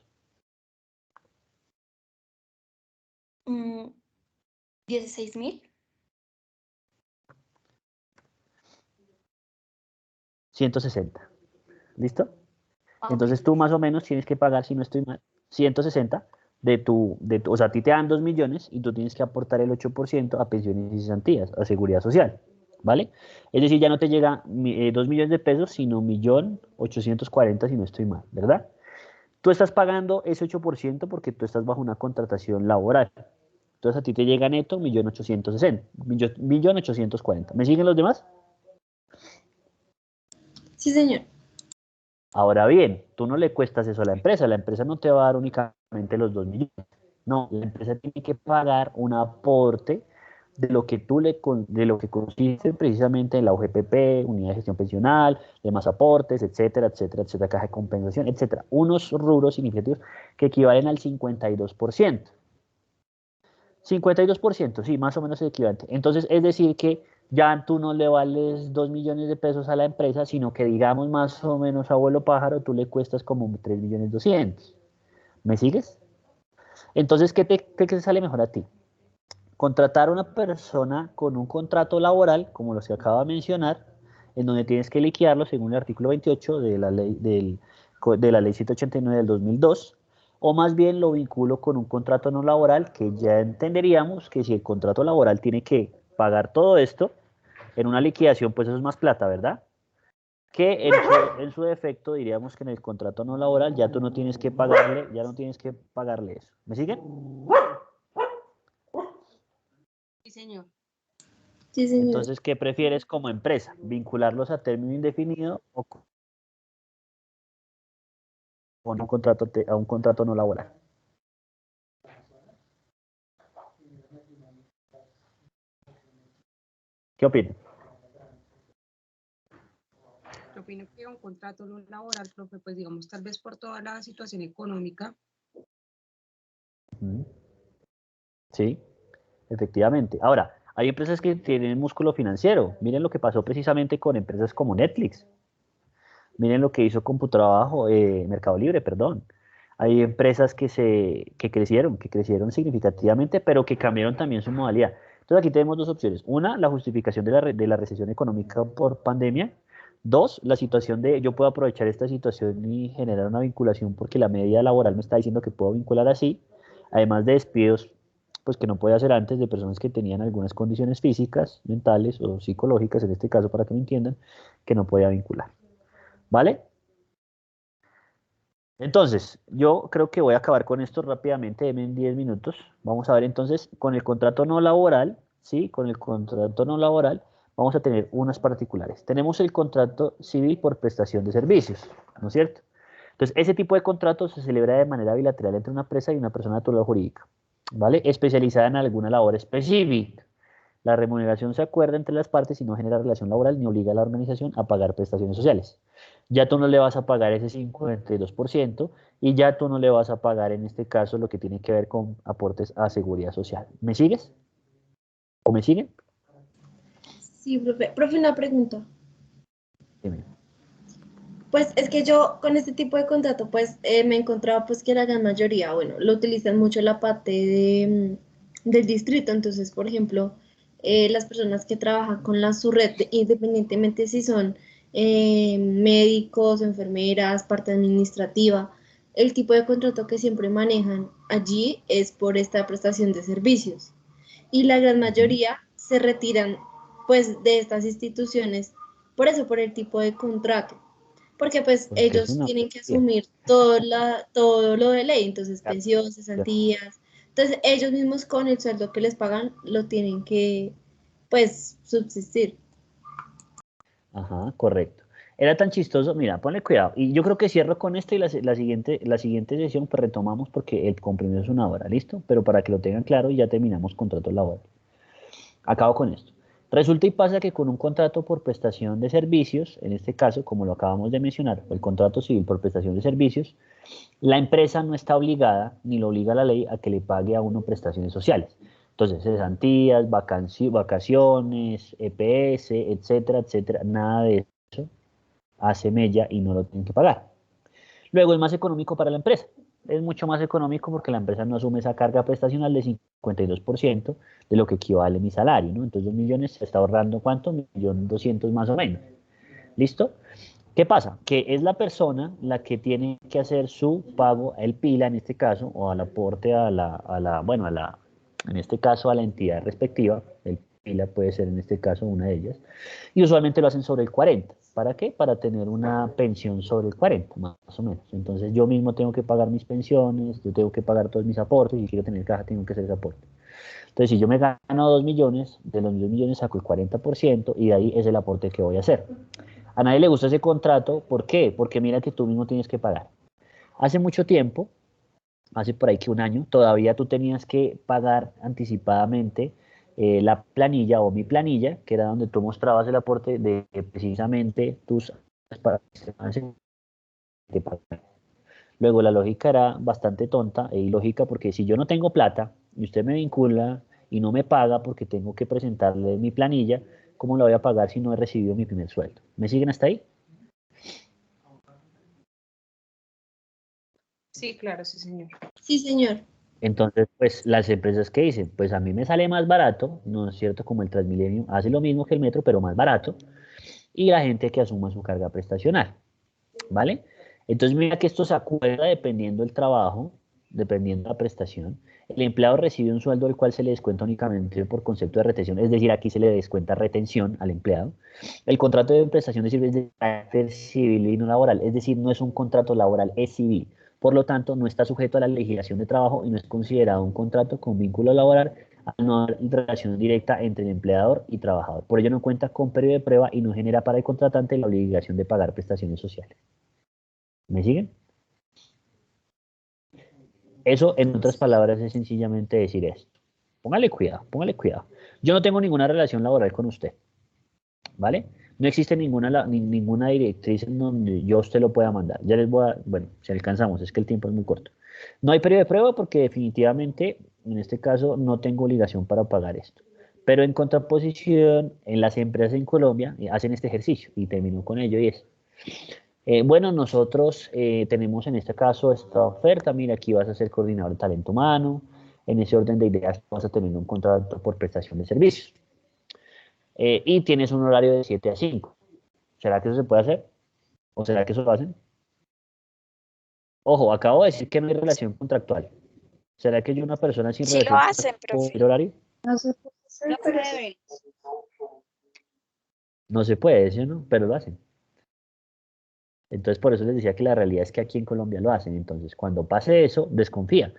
16.000. 160. ¿Listo? Ok. Entonces tú más o menos tienes que pagar, si no estoy mal, 160 o sea, a ti te dan 2 millones y tú tienes que aportar el 8% a pensiones y cesantías, a seguridad social, ¿vale? Es decir, ya no te llega 2 millones de pesos, sino 1.840.000 si no estoy mal, ¿verdad? Tú estás pagando ese 8% porque tú estás bajo una contratación laboral. Entonces a ti te llega neto 1.860, 1.840. ¿Me siguen los demás? Sí, señor. Ahora bien, tú no le cuestas eso a la empresa no te va a dar únicamente los 2 millones, no, la empresa tiene que pagar un aporte de lo que de lo que consiste precisamente en la UGPP, unidad de gestión pensional, demás aportes, etcétera, etcétera, etcétera, caja de compensación, etcétera. Unos rubros significativos que equivalen al 52%. 52%, sí, más o menos es equivalente. Entonces, es decir que ya tú no le vales 2 millones de pesos a la empresa, sino que digamos más o menos, abuelo pájaro, tú le cuestas como 3.200.000. ¿Me sigues? Entonces, ¿qué te sale mejor a ti? Contratar a una persona con un contrato laboral, como los que acabo de mencionar, en donde tienes que liquidarlo según el artículo 28 de la ley, de la ley 189 del 2002, o más bien lo vinculo con un contrato no laboral, que ya entenderíamos que si el contrato laboral tiene que pagar todo esto, en una liquidación, pues eso es más plata, ¿verdad? Que en su defecto diríamos que en el contrato no laboral ya tú no tienes que pagarle, ya no tienes que pagarle eso. ¿Me siguen? Sí, señor. Sí, señor. Entonces, ¿qué prefieres como empresa? ¿Vincularlos a término indefinido o con a un contrato no laboral? ¿Qué opinan? Yo opino que un contrato no laboral, profe, pues digamos, tal vez por toda la situación económica. Sí, efectivamente. Ahora, hay empresas que tienen músculo financiero. Miren lo que pasó precisamente con empresas como Netflix. Miren lo que hizo Computrabajo, Mercado Libre, perdón. Hay empresas que crecieron significativamente, pero que cambiaron también su modalidad. Entonces aquí tenemos dos opciones. Una, la justificación de la recesión económica por pandemia. Dos, la situación de yo puedo aprovechar esta situación y generar una vinculación porque la media laboral me está diciendo que puedo vincular así. Además de despidos, pues que no puede hacer antes de personas que tenían algunas condiciones físicas, mentales o psicológicas, en este caso para que me entiendan, que no podía vincular. ¿Vale? Entonces, yo creo que voy a acabar con esto rápidamente, en 10 minutos. Vamos a ver entonces, con el contrato no laboral, ¿sí? Con el contrato no laboral vamos a tener unas particulares. Tenemos el contrato civil por prestación de servicios, ¿no es cierto? Entonces, ese tipo de contrato se celebra de manera bilateral entre una empresa y una persona natural o jurídica, ¿vale? Especializada en alguna labor específica. La remuneración se acuerda entre las partes y no genera relación laboral ni obliga a la organización a pagar prestaciones sociales. Ya tú no le vas a pagar ese 52% y ya tú no le vas a pagar en este caso lo que tiene que ver con aportes a seguridad social. ¿Me sigues? ¿O me siguen? Sí, profe. Profe, una pregunta. Dime. Pues es que yo con este tipo de contrato, pues me he encontrado pues que la gran mayoría, bueno, lo utilizan mucho la parte del distrito. Entonces, por ejemplo, las personas que trabajan con la SURED, independientemente si son médicos, enfermeras, parte administrativa, el tipo de contrato que siempre manejan allí es por esta prestación de servicios. Y la gran mayoría se retiran pues de estas instituciones por eso, por el tipo de contrato, porque pues Porque es ellos una... tienen que asumir todo lo de ley, entonces pensiones, cesantías, entonces ellos mismos con el sueldo que les pagan lo tienen que pues subsistir. Ajá, correcto. Era tan chistoso, mira, ponle cuidado. Y yo creo que cierro con esto y la siguiente sesión pues retomamos porque el compromiso es una hora, ¿listo? Pero para que lo tengan claro y ya terminamos contratos laborales. Acabo con esto. Resulta y pasa que con un contrato por prestación de servicios, en este caso, como lo acabamos de mencionar, el contrato civil por prestación de servicios, la empresa no está obligada, ni lo obliga la ley, a que le pague a uno prestaciones sociales. Entonces, cesantías, vacaciones, EPS, etcétera, etcétera, nada de eso hace mella y no lo tienen que pagar. Luego es más económico para la empresa. Es mucho más económico porque la empresa no asume esa carga prestacional de 52% de lo que equivale a mi salario, ¿no? Entonces 2 millones se está ahorrando, ¿cuánto? 1.200.000 más o menos. ¿Listo? ¿Qué pasa? Que es la persona la que tiene que hacer su pago, el PILA en este caso, o al aporte en este caso a la entidad respectiva. El PILA puede ser en este caso una de ellas. Y usualmente lo hacen sobre el 40. ¿Para qué? Para tener una pensión sobre el 40, más o menos. Entonces yo mismo tengo que pagar mis pensiones, yo tengo que pagar todos mis aportes, y si quiero tener caja tengo que hacer ese aporte. Entonces si yo me gano 2 millones, de los 2 millones saco el 40% y de ahí es el aporte que voy a hacer. A nadie le gusta ese contrato, ¿por qué? Porque mira que tú mismo tienes que pagar. Hace mucho tiempo, hace por ahí que un año, todavía tú tenías que pagar anticipadamente la planilla o mi planilla, que era donde tú mostrabas el aporte de precisamente tus para luego la lógica era bastante tonta e ilógica porque si yo no tengo plata y usted me vincula y no me paga porque tengo que presentarle mi planilla, ¿cómo la voy a pagar si no he recibido mi primer sueldo? ¿Me siguen hasta ahí? Sí, claro, sí, señor. Sí, señor. Entonces, pues las empresas que dicen, pues a mí me sale más barato, ¿no es cierto? Como el Transmilenio hace lo mismo que el metro, pero más barato, y la gente que asuma su carga prestacional, ¿vale? Entonces, mira que esto se acuerda dependiendo del trabajo, dependiendo de la prestación. El empleado recibe un sueldo del cual se le descuenta únicamente por concepto de retención, es decir, aquí se le descuenta retención al empleado. El contrato de prestación de servicios es de carácter civil y no laboral, es decir, no es un contrato laboral, es civil. Por lo tanto, no está sujeto a la legislación de trabajo y no es considerado un contrato con vínculo laboral al no haber relación directa entre el empleador y trabajador. Por ello no cuenta con periodo de prueba y no genera para el contratante la obligación de pagar prestaciones sociales. ¿Me siguen? Eso, en otras palabras, es sencillamente decir esto. Póngale cuidado, póngale cuidado. Yo no tengo ninguna relación laboral con usted, ¿vale? No existe ninguna directriz en donde yo a usted lo pueda mandar. Ya les voy a, bueno, si alcanzamos, es que el tiempo es muy corto. No hay periodo de prueba porque definitivamente, en este caso, no tengo obligación para pagar esto. Pero en contraposición, en las empresas en Colombia hacen este ejercicio y termino con ello y es, bueno, nosotros tenemos en este caso esta oferta, mira, aquí vas a ser coordinador de talento humano, en ese orden de ideas vas a tener un contrato por prestación de servicios y tienes un horario de 7 a 5. ¿Será que eso se puede hacer? ¿O será que eso lo hacen? Ojo, acabo de decir que no hay relación contractual. ¿Será que yo una persona sin Sí lo relación hacen, contractual puedo profe. pedir horario? No se puede hacer, No pero puede. No se puede, ¿sí o no? Pero lo hacen. Entonces, por eso les decía que la realidad es que aquí en Colombia lo hacen. Entonces, cuando pase eso, desconfía.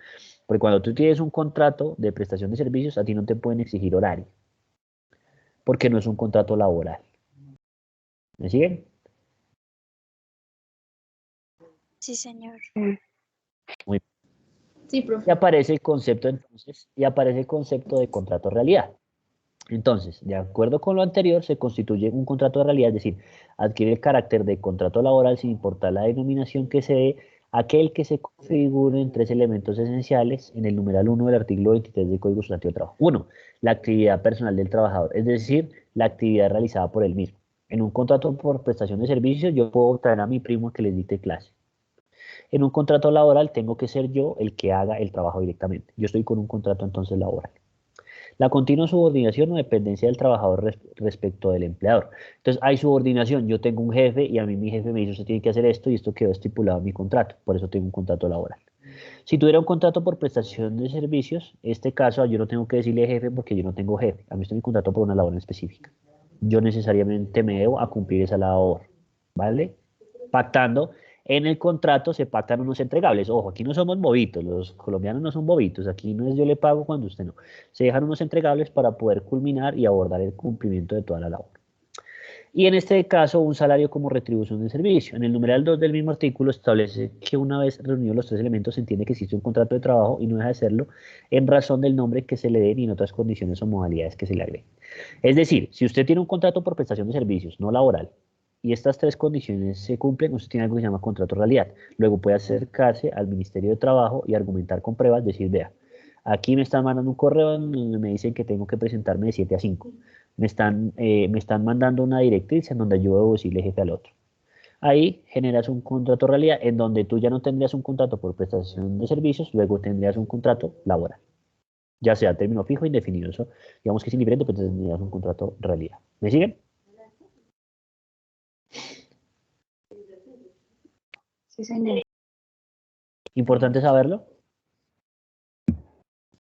Porque cuando tú tienes un contrato de prestación de servicios, a ti no te pueden exigir horario. Porque no es un contrato laboral. ¿Me siguen? Sí, señor. Muy sí, bien. Y profe. aparece el concepto entonces, y aparece el concepto de contrato realidad. Entonces, de acuerdo con lo anterior, se constituye un contrato de realidad, es decir, adquiere el carácter de contrato laboral sin importar la denominación que se dé, aquel que se configure en tres elementos esenciales en el numeral 1 del artículo 23 del Código Sustantivo del Trabajo. 1. La actividad personal del trabajador, es decir, la actividad realizada por él mismo. En un contrato por prestación de servicios, yo puedo traer a mi primo a que les dicte clase. En un contrato laboral, tengo que ser yo el que haga el trabajo directamente. Yo estoy con un contrato entonces laboral. La continua subordinación o dependencia del trabajador respecto del empleador. Entonces, hay subordinación. Yo tengo un jefe y a mí mi jefe me dice, usted tiene que hacer esto y esto quedó estipulado en mi contrato. Por eso tengo un contrato laboral. Si tuviera un contrato por prestación de servicios, este caso yo no tengo que decirle jefe porque yo no tengo jefe. A mí está mi contrato por una labor en específica. Yo necesariamente me debo a cumplir esa labor, ¿vale? Pactando, en el contrato se pactan unos entregables. Ojo, aquí no somos bobitos, los colombianos no son bobitos, aquí no es yo le pago cuando usted no. Se dejan unos entregables para poder culminar y abordar el cumplimiento de toda la labor. Y en este caso, un salario como retribución de servicio. En el numeral 2 del mismo artículo establece que una vez reunidos los tres elementos se entiende que existe un contrato de trabajo y no deja de serlo en razón del nombre que se le dé ni en otras condiciones o modalidades que se le agreguen. Es decir, si usted tiene un contrato por prestación de servicios no laboral y estas tres condiciones se cumplen, usted tiene algo que se llama contrato de realidad. Luego puede acercarse al Ministerio de Trabajo y argumentar con pruebas, decir, vea, aquí me están mandando un correo donde me dicen que tengo que presentarme de 7 a 5. Me están mandando una directriz en donde yo debo decirle jefe al otro. Ahí generas un contrato de realidad en donde tú ya no tendrías un contrato por prestación de servicios, luego tendrías un contrato laboral. Ya sea término fijo o indefinido. Eso, digamos que es indiferente, pero tendrías un contrato de realidad. ¿Me siguen? Sí, señor. Importante saberlo.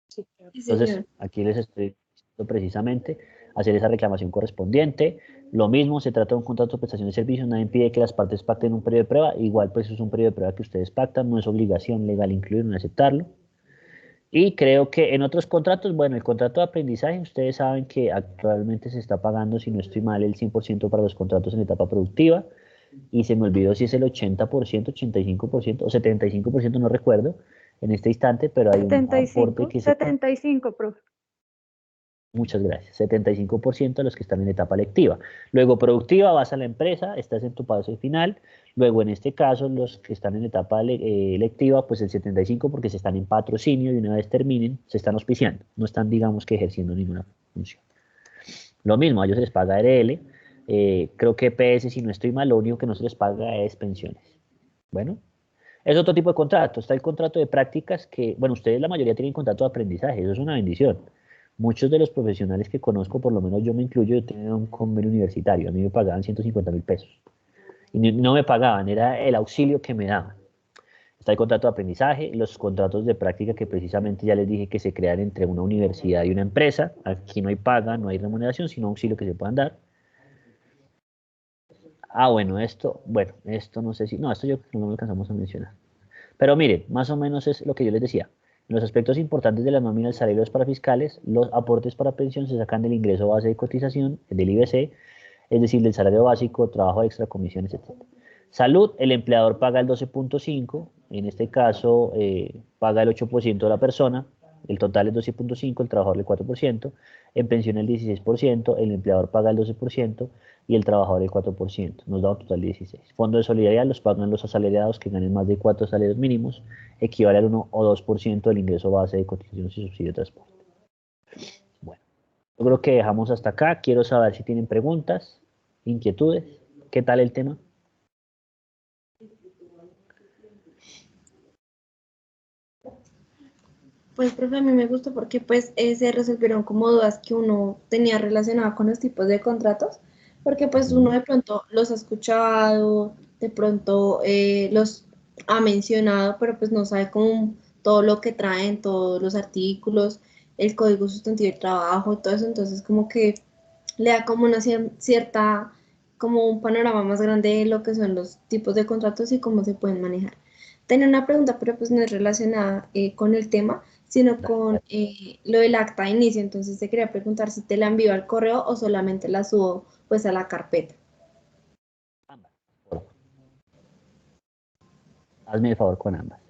Sí, claro. Sí, Entonces, señor. aquí les estoy diciendo precisamente hacer esa reclamación correspondiente. Lo mismo, se trata de un contrato de prestación de servicios, nadie impide que las partes pacten un periodo de prueba, igual pues es un periodo de prueba que ustedes pactan, no es obligación legal incluirlo ni aceptarlo. Y creo que en otros contratos, bueno, el contrato de aprendizaje, ustedes saben que actualmente se está pagando, si no estoy mal, el 100% para los contratos en etapa productiva, y se me olvidó si es el 80%, 85% o 75%, no recuerdo en este instante, pero hay un aporte 75, que se... 75, profe. Muchas gracias. 75% de los que están en etapa lectiva. Luego, productiva, vas a la empresa, estás en tu paso final. Luego, en este caso, los que están en etapa lectiva, pues el 75% porque se están en patrocinio y una vez terminen, se están auspiciando. No están, digamos, que ejerciendo ninguna función. Lo mismo, a ellos se les paga ARL. Creo que PS, si no estoy mal, lo único que no se les paga es pensiones. Bueno, es otro tipo de contrato. Está el contrato de prácticas que, bueno, ustedes la mayoría tienen contrato de aprendizaje, eso es una bendición. Muchos de los profesionales que conozco, por lo menos yo me incluyo, yo tenía un convenio universitario, a mí me pagaban 150.000 pesos. Y no me pagaban, era el auxilio que me daban. Está el contrato de aprendizaje, los contratos de práctica que precisamente ya les dije que se crean entre una universidad y una empresa. Aquí no hay paga, no hay remuneración, sino auxilio que se puedan dar. Ah, bueno, esto no sé si, no, esto yo creo que no lo alcanzamos a mencionar. Pero miren, más o menos es lo que yo les decía. En los aspectos importantes de la nómina del salario de los parafiscales, los aportes para pensión se sacan del ingreso base de cotización, del IBC, es decir, del salario básico, trabajo extra, comisiones, etc. Salud, el empleador paga el 12.5, en este caso paga el 8% de la persona, el total es 12.5, el trabajador el 4%, en pensión el 16%, el empleador paga el 12% y el trabajador el 4%, nos da un total de 16. Fondo de solidaridad los pagan los asalariados que ganen más de 4 salarios mínimos, equivale al 1 o 2% del ingreso base de cotizaciones y subsidio de transporte. Bueno, yo creo que dejamos hasta acá. Quiero saber si tienen preguntas, inquietudes. ¿Qué tal el tema? Pues, profe, a mí me gustó porque pues se resolvieron como dudas que uno tenía relacionadas con los tipos de contratos, porque pues uno de pronto los ha escuchado, de pronto los ha mencionado, pero pues no sabe cómo todo lo que traen, todos los artículos, el código sustantivo de trabajo, todo eso, entonces como que le da como una cierta, como un panorama más grande de lo que son los tipos de contratos y cómo se pueden manejar. Tenía una pregunta, pero pues no es relacionada con el tema, sino con lo del acta de inicio. Entonces te quería preguntar si te la envío al correo o solamente la subo pues a la carpeta. Ambas. Hazme el favor con ambas.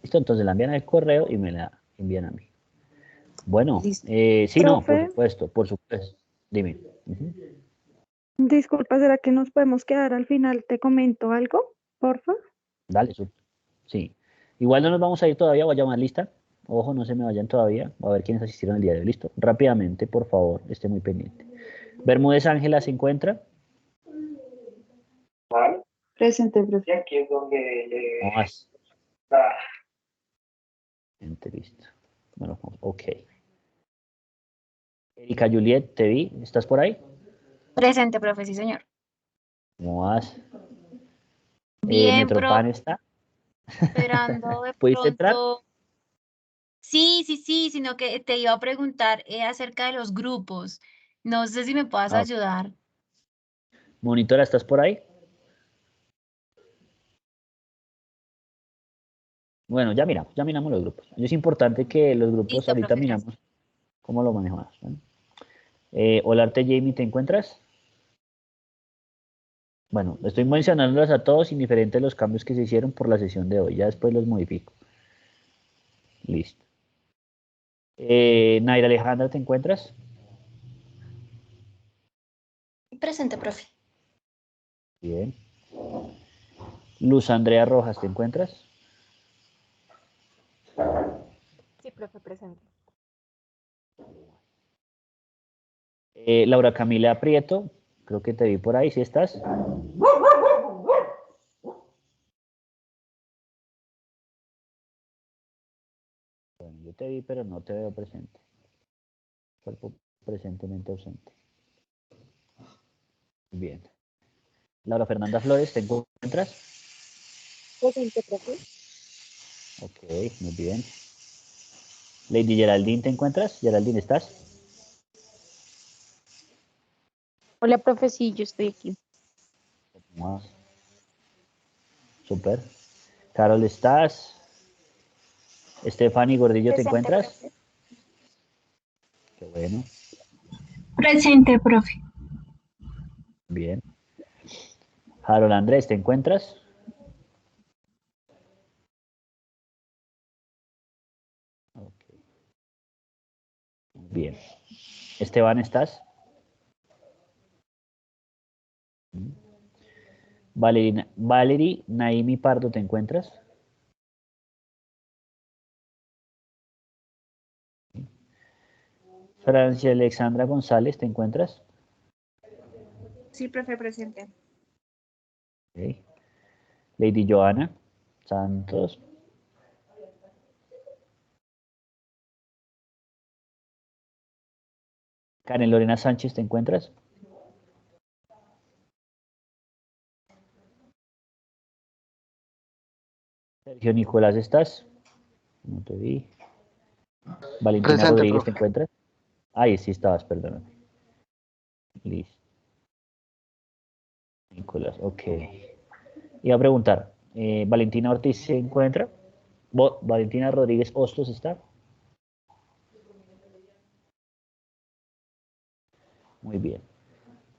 Listo, entonces la envían al correo y me la envían a mí. Bueno, Listo. sí, no, Profe, por supuesto. Dime. Ujú. disculpa, ¿será que nos podemos quedar al final? ¿Te comento algo, porfa? Dale, sí. Igual no nos vamos a ir todavía, voy a llamar lista. Ojo, no se me vayan todavía. A ver quiénes asistieron el día de hoy. Listo. Rápidamente, por favor, esté muy pendiente. Bermúdez Ángela se encuentra. Presente, profe. Y aquí es donde No más. está. Listo. Bueno, ok. Erika Juliet, te vi. ¿Estás por ahí? Presente, profe, sí, señor. ¿Cómo vas? Bien, Metropan está. esperando de ¿Pudiste entrar? pronto. Sí, sí, sí, sino que te iba a preguntar acerca de los grupos. No sé si me puedas Ah, ayudar. Monitora, ¿estás por ahí? Bueno, ya miramos los grupos. Es importante que los grupos Listo, ahorita profe, gracias. miramos cómo lo manejamos. ¿Vale? Olarte Jamie, ¿te encuentras? Bueno, estoy mencionándolas a todos indiferente de los cambios que se hicieron por la sesión de hoy. Ya después los modifico. Listo. Naira Alejandra, ¿te encuentras? Presente, profe. Bien. Luz Andrea Rojas, ¿te encuentras? Sí, profe, presente. Laura Camila Prieto, creo que te vi por ahí, ¿sí estás? Bueno, yo te vi, pero no te veo presente. Cuerpo presentemente ausente. Bien. Laura Fernanda Flores, ¿te encuentras? Presente, profe. Ok, muy bien. Lady Geraldine, ¿te encuentras? Geraldine, ¿estás? Hola, profe, sí, yo estoy aquí. ¿Cómo vas? Súper. Carol, ¿estás? Stephanie Gordillo, ¿te Presente, encuentras? profe. Qué bueno. Presente, profe. Bien. Harold Andrés, ¿te encuentras? Ok. Bien. Esteban, ¿estás? Valerie Naimi Pardo, ¿te encuentras? Francia Alexandra González, ¿te encuentras? Sí, profe, presente. Okay. Lady Joana Santos. Karen Lorena Sánchez, ¿te encuentras? Sergio Nicolás, ¿estás? No te vi. Valentina Presente, Rodríguez, ¿te profe. encuentras? Ahí sí estabas, perdóname. Listo. Nicolás, ok. Iba a preguntar, ¿Valentina Ortiz se encuentra? ¿Valentina Rodríguez Hostos está? Muy bien.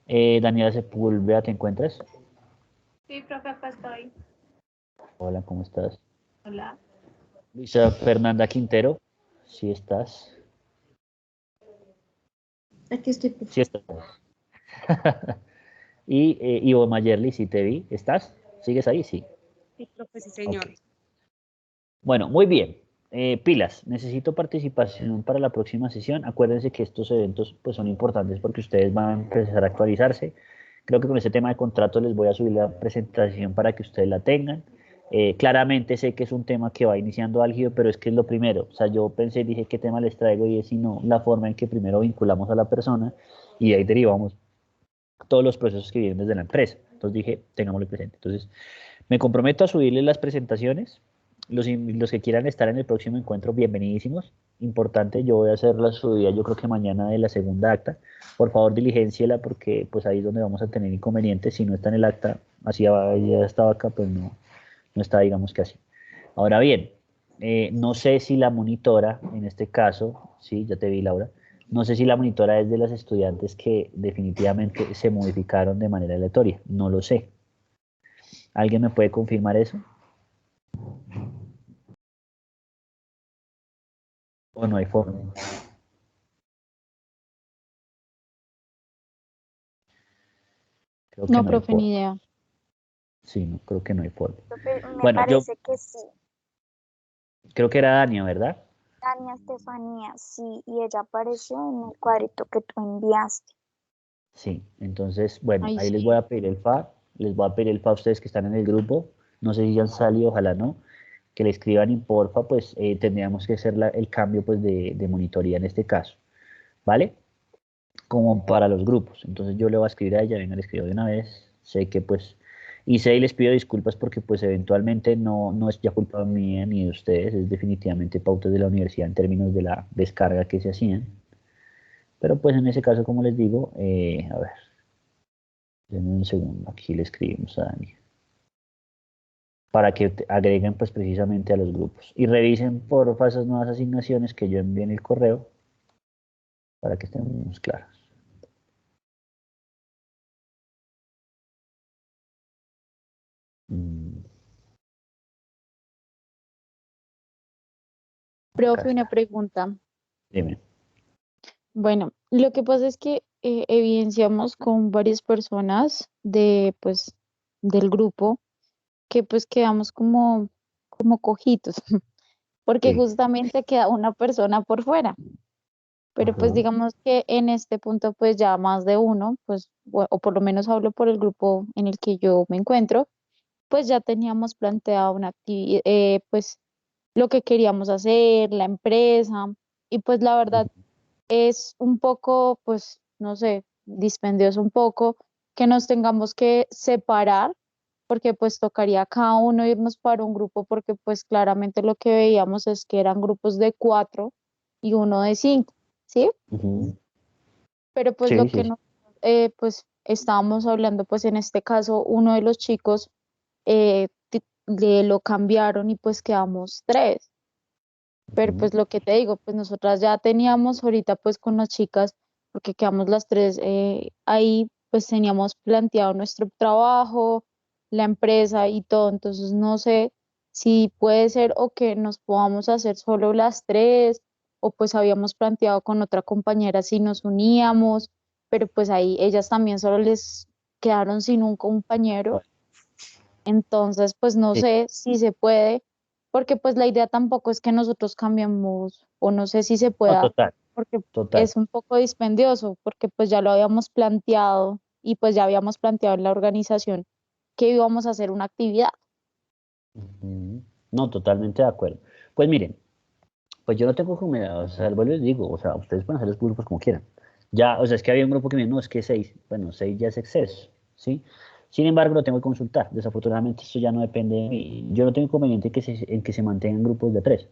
Daniela Sepúlveda, ¿te encuentras? Sí, profe, acá estoy. Hola, ¿cómo estás? Hola. Luisa Fernanda Quintero, ¿sí estás? Aquí estoy, profe. Sí estás. Y Ivo Mayerly, sí te vi. ¿Estás? ¿Sigues ahí? Sí. Sí, profe, sí, señor. Ok. Bueno, muy bien. Pilas, necesito participación para la próxima sesión. Acuérdense que estos eventos pues, son importantes porque ustedes van a empezar a actualizarse. Creo que con este tema de contrato les voy a subir la presentación para que ustedes la tengan. Claramente sé que es un tema que va iniciando álgido, pero es que es lo primero. O sea, yo pensé y dije qué tema les traigo y es sino la forma en que primero vinculamos a la persona y de ahí derivamos todos los procesos que vienen desde la empresa. Entonces dije, tengámoslo presente. Entonces, me comprometo a subirles las presentaciones. Los que quieran estar en el próximo encuentro, bienvenidísimos. Importante, yo voy a hacer la subida, yo creo que mañana de la segunda acta. Por favor, diligénciela porque pues ahí es donde vamos a tener inconvenientes. Si no está en el acta, así ya estaba acá, pues no está, digamos que así. Ahora bien, no sé si la monitora, en este caso, sí, ya te vi, Laura, no sé si la monitora es de las estudiantes que definitivamente se modificaron de manera aleatoria, no lo sé. ¿Alguien me puede confirmar eso? ¿O no hay forma? Creo que No, no hay profe, ni forma. idea. Sí, no, creo que no hay forma. Profe, me Bueno, yo parece que sí. creo que era Dania, ¿verdad? Tania Estefanía, sí, y ella apareció en el cuadrito que tú enviaste. Sí, entonces, bueno, Ahí ahí les voy sí. a pedir el FA, les voy a pedir el FA a ustedes que están en el grupo, no sé si ya han salido, ojalá no, que le escriban y porfa, pues tendríamos que hacer el cambio pues de monitoría en este caso, ¿vale? Como para los grupos. Entonces yo le voy a escribir a ella, venga, le escribo de una vez, sé que pues, y sé y les pido disculpas porque pues eventualmente no es ya culpa mía ni de ustedes, es definitivamente pautas de la universidad en términos de la descarga que se hacían. Pero pues en ese caso, como les digo, a ver, denme un segundo, aquí le escribimos a Dani para que agreguen pues precisamente a los grupos y revisen porfa esas nuevas asignaciones que yo envié en el correo para que estemos claros. Mm, acá Profe, una está. pregunta. Dime. Bueno, lo que pasa es que evidenciamos con varias personas de, pues, del grupo que pues quedamos como cojitos, porque Sí. justamente queda una persona por fuera. Pero pues Ajá. digamos que en este punto pues ya más de uno, pues, o por lo menos hablo por el grupo en el que yo me encuentro, pues ya teníamos planteado una actividad, pues lo que queríamos hacer, la empresa, y pues la verdad es un poco, pues, no sé, dispendioso un poco que nos tengamos que separar, porque pues tocaría cada uno irnos para un grupo, porque pues claramente lo que veíamos es que eran grupos de 4 y uno de 5, ¿sí? Ujú. Pero pues Sí, lo sí, que sí. no, pues estábamos hablando, pues en este caso, uno de los chicos le lo cambiaron y pues quedamos 3. Pero Ujú. pues lo que te digo, pues nosotras ya teníamos ahorita pues con las chicas, porque quedamos las 3 ahí, pues teníamos planteado nuestro trabajo, la empresa y todo, entonces no sé si puede ser o que nos podamos hacer solo las 3 o pues habíamos planteado con otra compañera si nos uníamos, pero pues ahí ellas también solo les quedaron sin un compañero, entonces pues no Sí, sé si se puede, porque pues la idea tampoco es que nosotros cambiemos, o no sé si se no, pueda, total, porque total. es un poco dispendioso, porque pues ya lo habíamos planteado y pues ya habíamos planteado en la organización que íbamos a hacer una actividad. Ujú. No, totalmente de acuerdo. Pues miren, pues yo no tengo como, o sea, vuelvo y les digo, o sea, ustedes pueden hacer los grupos como quieran. Ya, o sea, es que había un grupo que me dijo, no, es que 6, bueno, 6 ya es exceso, ¿sí? Sin embargo, lo tengo que consultar. Desafortunadamente, esto ya no depende de mí. Yo no tengo inconveniente en que se mantengan grupos de 3,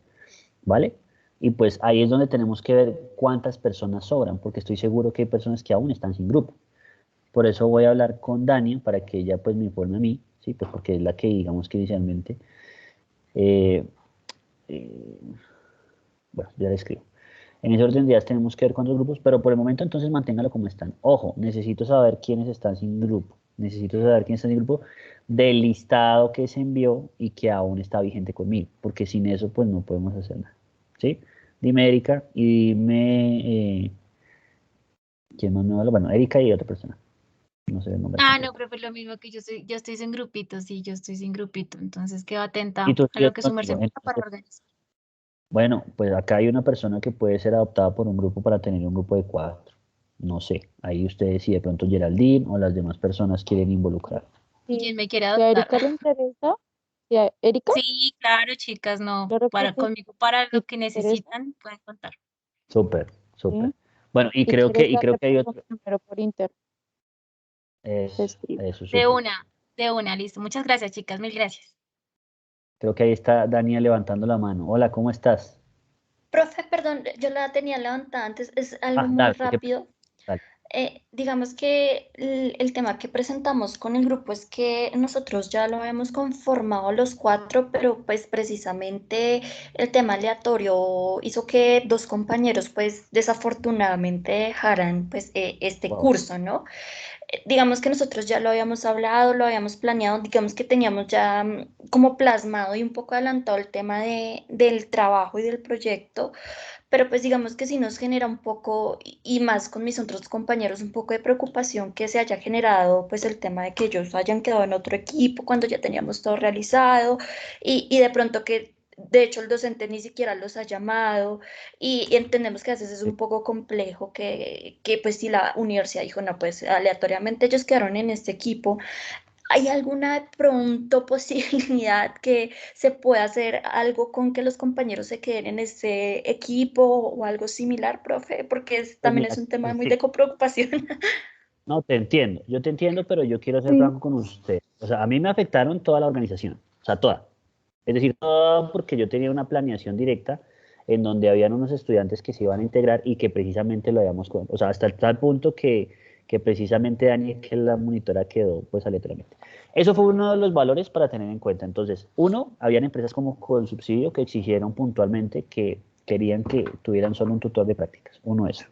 ¿vale? Y pues ahí es donde tenemos que ver cuántas personas sobran, porque estoy seguro que hay personas que aún están sin grupo. Por eso voy a hablar con Dani para que ella pues me informe a mí, ¿sí? Pues porque es la que digamos que inicialmente, eh, eh, bueno, ya le escribo. En ese orden de días tenemos que ver cuántos grupos, pero por el momento entonces manténgalo como están. Ojo, necesito saber quiénes están sin grupo. Necesito saber quiénes están sin grupo del listado que se envió y que aún está vigente conmigo, porque sin eso pues no podemos hacer nada. ¿Sí? Dime Erika y dime quién más me habla. Bueno, Erika y otra persona. No sé el nombre Ah, no, completo. profe, lo mismo que yo estoy sin grupito, sí, yo estoy sin grupito, entonces quedo Y atenta tú a sigues lo que su merced conmigo. me diga para Entonces, organizar. bueno, pues acá hay una persona que puede ser adoptada por un grupo para tener un grupo de 4. No sé, ahí ustedes si de pronto Geraldine o las demás personas quieren involucrar. ¿Y quién Sí, me quiere si a adoptar? Erika le interesa, si a Erika, Sí, claro, chicas, no, claro que para sí, conmigo, para si lo te que interesa, necesitan, pueden contar. Súper, súper. sí. Bueno, Si quieres, y ya creo te que hay paso otro. mi número por internet, te Eso, escribo. eso, súper. De una, listo. Muchas gracias, chicas, mil gracias. Creo que ahí está Daniel levantando la mano. Hola, ¿cómo estás? Profe, perdón, yo la tenía levantada antes, es algo Ah, muy dale, qué pena. rápido. Dale. Digamos que el tema que presentamos con el grupo es que nosotros ya lo habíamos conformado los 4, pero pues precisamente el tema aleatorio hizo que 2 compañeros pues desafortunadamente dejaran pues este Wow. curso, ¿no? Digamos que nosotros ya lo habíamos hablado, lo habíamos planeado, digamos que teníamos ya como plasmado y un poco adelantado el tema del trabajo y del proyecto, pero pues digamos que sí nos genera un poco, y más con mis otros compañeros, un poco de preocupación que se haya generado pues el tema de que ellos hayan quedado en otro equipo cuando ya teníamos todo realizado y de pronto que de hecho el docente ni siquiera los ha llamado y entendemos que a veces es Sí. un poco complejo que pues si la universidad dijo no pues aleatoriamente ellos quedaron en este equipo. ¿Hay alguna de pronto posibilidad que se pueda hacer algo con que los compañeros se queden en ese equipo o algo similar, profe? Porque Pues también es mira, un tema muy sí. de preocupación. No, te entiendo. Yo te entiendo, pero yo quiero ser Sí, franco con usted. O sea, a mí me afectaron toda la organización. O sea, toda. Es decir, todo porque yo tenía una planeación directa en donde habían unos estudiantes que se iban a integrar y que precisamente lo habíamos, o sea, hasta tal punto que precisamente Dani, que es la monitora, quedó pues aleatoriamente. Eso fue uno de los valores para tener en cuenta. Entonces, uno, habían empresas como Colsubsidio que exigieron puntualmente que querían que tuvieran solo un tutor de prácticas. Uno, eso.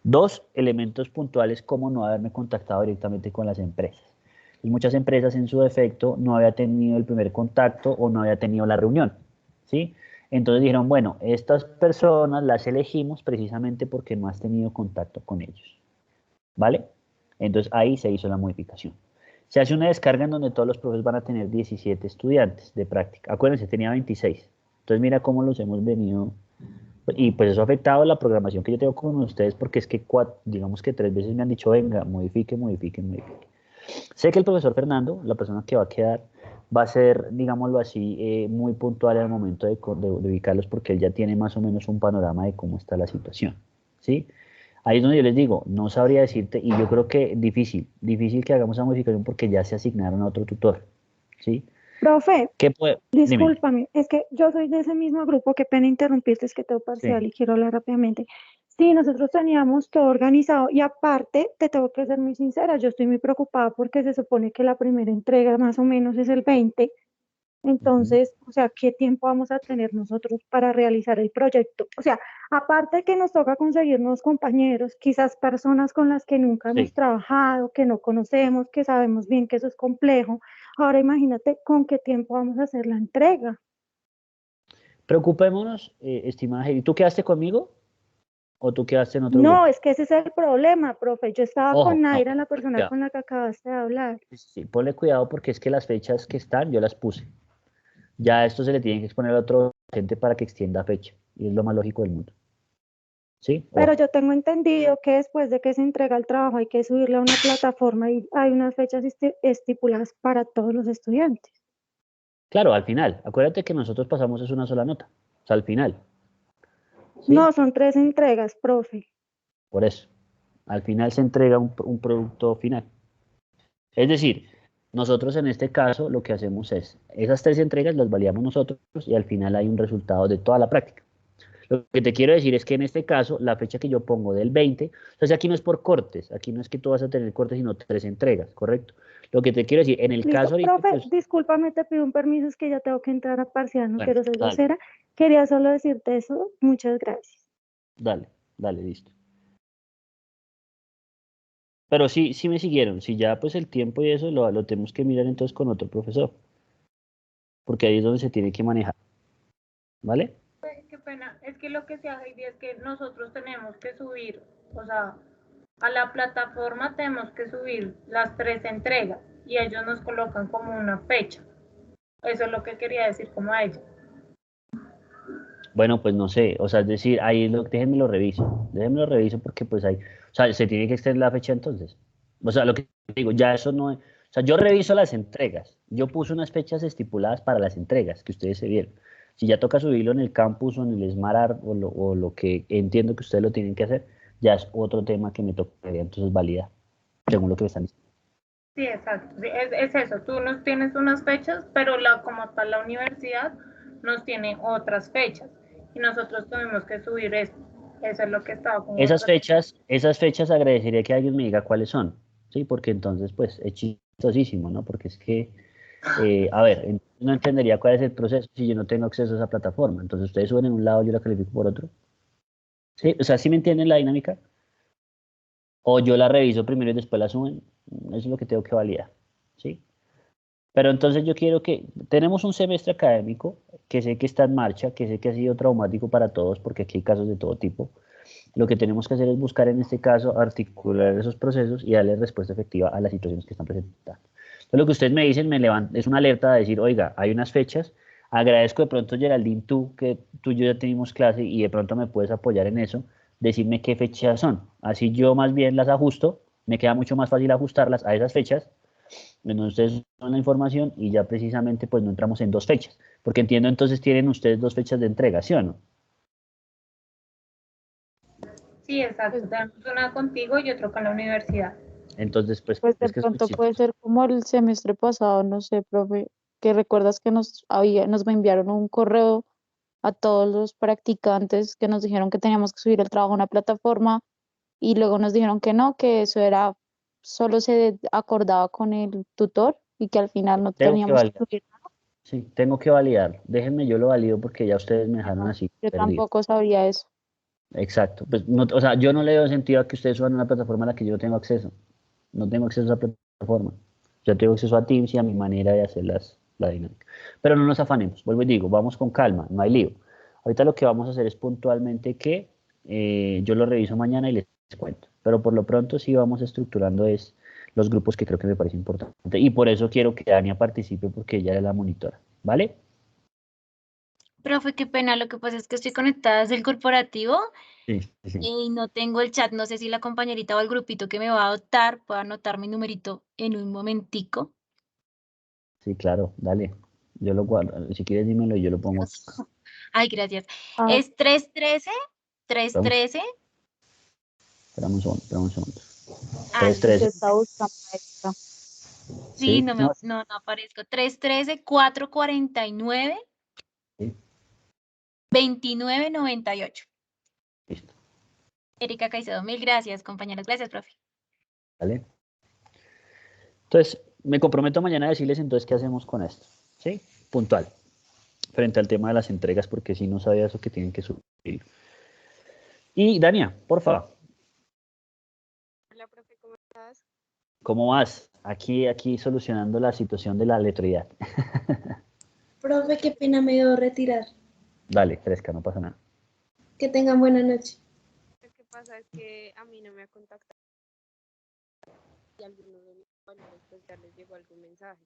Dos, elementos puntuales como no haberme contactado directamente con las empresas. Y muchas empresas en su defecto no había tenido el primer contacto o no había tenido la reunión, ¿sí? Entonces dijeron, bueno, estas personas las elegimos precisamente porque no has tenido contacto con ellos, ¿vale? Entonces ahí se hizo la modificación. Se hace una descarga en donde todos los profes van a tener 17 estudiantes de práctica. Acuérdense, tenía 26. Entonces mira cómo los hemos venido y pues eso ha afectado la programación que yo tengo con ustedes porque es que digamos que 3 veces me han dicho, venga, modifique, modifique, modifique. Sé que el profesor Fernando, la persona que va a quedar, va a ser, digámoslo así, muy puntual al momento de ubicarlos porque él ya tiene más o menos un panorama de cómo está la situación, ¿sí? Ahí es donde yo les digo, no sabría decirte, y yo creo que difícil que hagamos esa modificación porque ya se asignaron a otro tutor, ¿sí? profe, ¿Qué puede? Dime. discúlpame, es que yo soy de ese mismo grupo, qué pena interrumpirte, es que tengo Sí. parcial y quiero hablar rápidamente. Sí, nosotros teníamos todo organizado y aparte, te tengo que ser muy sincera, yo estoy muy preocupada porque se supone que la primera entrega más o menos es el 20. Ujú. Entonces, o sea, ¿qué tiempo vamos a tener nosotros para realizar el proyecto? O sea, aparte que nos toca conseguir nuevos compañeros, quizás personas con las que nunca hemos Sí. trabajado, que no conocemos, que sabemos bien que eso es complejo. Ahora imagínate con qué tiempo vamos a hacer la entrega. Preocupémonos, estimada Heidi. ¿Tú quedaste conmigo o tú quedaste en otro grupo? No, es que ese es el problema, profe. Yo estaba Ojo, con no, Naira, la persona cuidado. con la que acabaste de hablar. Sí, ponle cuidado porque es que las fechas que están, yo las puse. Ya esto se le tiene que exponer a otro docente para que extienda fecha. Y es lo más lógico del mundo. ¿Sí? Pero Ojo. yo tengo entendido que después de que se entrega el trabajo hay que subirlo a una plataforma y hay unas fechas estipuladas para todos los estudiantes. Claro, al final. Acuérdate que nosotros pasamos es una sola nota. O sea, al final. ¿Sí? No, son 3 entregas, profe. Por eso. Al final se entrega un producto final. Es decir, nosotros en este caso lo que hacemos es, esas 3 entregas las validamos nosotros y al final hay un resultado de toda la práctica. Lo que te quiero decir es que en este caso, la fecha que yo pongo del 20, entonces aquí no es por cortes, aquí no es que tú vas a tener cortes, sino 3 entregas, ¿correcto? Lo que te quiero decir, en el Listo, caso ahorita, profe, pues, discúlpame, te pido un permiso, es que ya tengo que entrar a parcial, no bueno, quiero ser dale, grosera. Quería solo decirte eso, muchas gracias. dale, listo. Pero sí me siguieron, si ya pues el tiempo y eso lo tenemos que mirar entonces con otro profesor, porque ahí es donde se tiene que manejar, ¿vale? Qué pena. Es que lo que se hace, Heidi, es que nosotros tenemos que subir, o sea, a la plataforma tenemos que subir las 3 entregas y ellos nos colocan como una fecha. Eso es lo que quería decir como a ella. Bueno, pues no sé, o sea, es decir, ahí déjenme lo reviso porque pues ahí, o sea, se tiene que extender la fecha entonces. O sea, lo que digo, ya eso no es, o sea, yo reviso las entregas, yo puse unas fechas estipuladas para las entregas que ustedes se vieron. Si ya toca subirlo en el campus o en el SmartArt o lo que entiendo que ustedes lo tienen que hacer, ya es otro tema que me tocaría entonces validar, según lo que me están diciendo. Sí, exacto. Sí, es eso. Tú nos tienes unas fechas, pero como tal la universidad nos tiene otras fechas y nosotros tuvimos que subir esto. Eso es lo que estaba como Esas fechas agradecería que alguien me diga cuáles son, ¿sí? Porque entonces, pues, es chistosísimo, ¿no? Porque es que, a ver, no entendería cuál es el proceso si yo no tengo acceso a esa plataforma. Entonces, ustedes suben en un lado, yo la califico por otro. ¿Sí? O sea, ¿sí me entienden la dinámica? O yo la reviso primero y después la suben. Eso es lo que tengo que validar, ¿sí? Pero entonces yo quiero que, tenemos un semestre académico que sé que está en marcha, que sé que ha sido traumático para todos, porque aquí hay casos de todo tipo. Lo que tenemos que hacer es buscar en este caso articular esos procesos y darle respuesta efectiva a las situaciones que están presentando. Entonces lo que ustedes me dicen es una alerta de decir, oiga, hay unas fechas, agradezco de pronto Geraldine, que tú y yo ya tenemos clase y de pronto me puedes apoyar en eso, decirme qué fechas son. Así yo más bien las ajusto, me queda mucho más fácil ajustarlas a esas fechas, donde ustedes dan la información y ya precisamente pues no entramos en 2 fechas, porque entiendo entonces tienen ustedes 2 fechas de entrega, ¿sí o no? Sí, exacto. Tenemos una contigo y otro con la universidad. Entonces, pues, Pues de es que es muy pronto puede chistoso. ser como el semestre pasado, no sé, profe, que recuerdas que nos enviaron un correo a todos los practicantes que nos dijeron que teníamos que subir el trabajo a una plataforma y luego nos dijeron que no, que eso era, solo se acordaba con el tutor y que al final no Tengo que teníamos que validar. subir. Sí, tengo que validar. Déjenme, yo lo valido porque ya ustedes me dejaron así Yo perdido. tampoco sabía eso. Exacto. Pues, no, o sea, yo no le doy sentido a que ustedes suban a una plataforma a la que yo no tengo acceso. No tengo acceso a esa plataforma. Yo tengo acceso a Teams y a mi manera de hacer la dinámica. Pero no nos afanemos. Vuelvo y digo, vamos con calma, no hay lío. Ahorita lo que vamos a hacer es puntualmente que yo lo reviso mañana y les cuento. Pero por lo pronto sí vamos estructurando los grupos que creo que me parece importante. Y por eso quiero que Dania participe porque ella es la monitora. ¿Vale? Profe, qué pena, lo que pasa es que estoy conectada desde el corporativo Sí, sí. y no tengo el chat. No sé si la compañerita o el grupito que me va a adoptar pueda anotar mi numerito en un momentico. Sí, claro, dale. Yo lo guardo. Si quieres, dímelo y yo lo pongo aquí. Ay, gracias. Ah, Es 313, 313. Espérame un segundo. Ay, y se 313. está buscando extra. sí, Sí, no, no aparezco. 313, 449, sí, 2998. listo. Erika Caicedo, mil gracias, compañeros. Gracias, profe. Dale. Entonces, me comprometo mañana a decirles entonces qué hacemos con esto. ¿Sí? Puntual. Frente al tema de las entregas, porque si no sabía eso que tienen que subir. Y Dania, porfa, Hola, profe, ¿cómo estás? ¿cómo vas? Aquí solucionando la situación de la letroidad. Profe, qué pena me debo retirar. Dale, fresca, no pasa nada. Que tengan buena noche. Lo que pasa es que a mí no me ha contactado y a algunos de mis compañeros pues ya les llegó algún mensaje.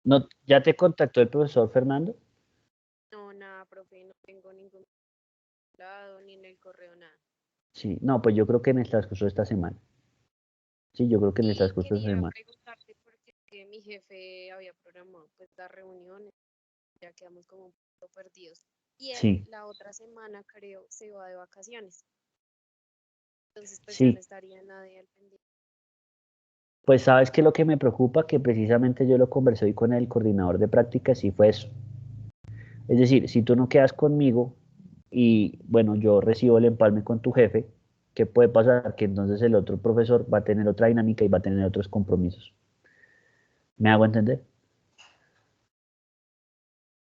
No, ¿ya te contactó el profesor Fernando? No, nada, profe, no tengo ningún lado ni en el correo nada. Sí, no, pues yo creo que en el transcurso de esta semana. Sí, yo creo que en el Y transcurso de esta quería semana. preguntarte porque mi jefe había programado pues las reuniones, ya quedamos como un poco perdidos. Y él Sí, la otra semana creo se va de vacaciones. Entonces pues ya no sí. estaría nadie al pendiente. Pues sabes que lo que me preocupa, que precisamente yo lo conversé hoy con el coordinador de prácticas y fue eso. Es decir, si tú no quedas conmigo y bueno, yo recibo el empalme con tu jefe, ¿qué puede pasar? Que entonces el otro profesor va a tener otra dinámica y va a tener otros compromisos. ¿Me hago entender?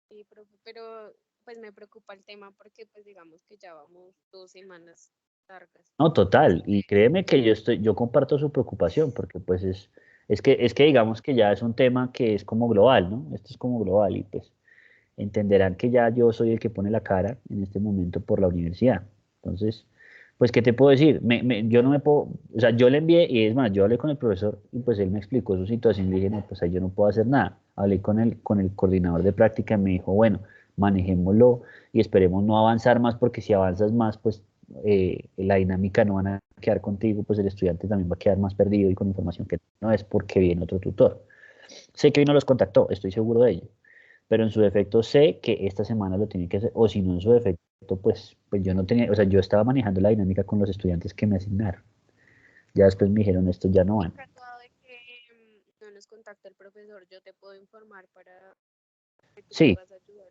Sí, profe, pero pues me preocupa el tema porque pues digamos que ya vamos 2 semanas largas. No, total. Y créeme que yo comparto su preocupación, porque pues es que digamos que ya es un tema que es como global, ¿no? Esto es como global y pues entenderán que ya yo soy el que pone la cara en este momento por la universidad. Entonces, pues, ¿qué te puedo decir? Yo no me puedo, o sea, yo le envié, y es más, yo hablé con el profesor y pues él me explicó su situación y le dije, no, pues ahí yo no puedo hacer nada. Hablé con el coordinador de práctica y me dijo, bueno, manejémoslo y esperemos no avanzar más porque si avanzas más, pues la dinámica no van a quedar contigo, pues el estudiante también va a quedar más perdido y con información que no es porque viene otro tutor. Sé que hoy no los contactó, estoy seguro de ello, pero en su defecto sé que esta semana lo tiene que hacer, o si no en su defecto, pues yo no tenía, o sea, yo estaba manejando la dinámica con los estudiantes que me asignaron. Ya después me dijeron, estos ya no Y en van. caso de que no nos contacte el profesor, yo te puedo informar para que tú Sí, puedas ayudar.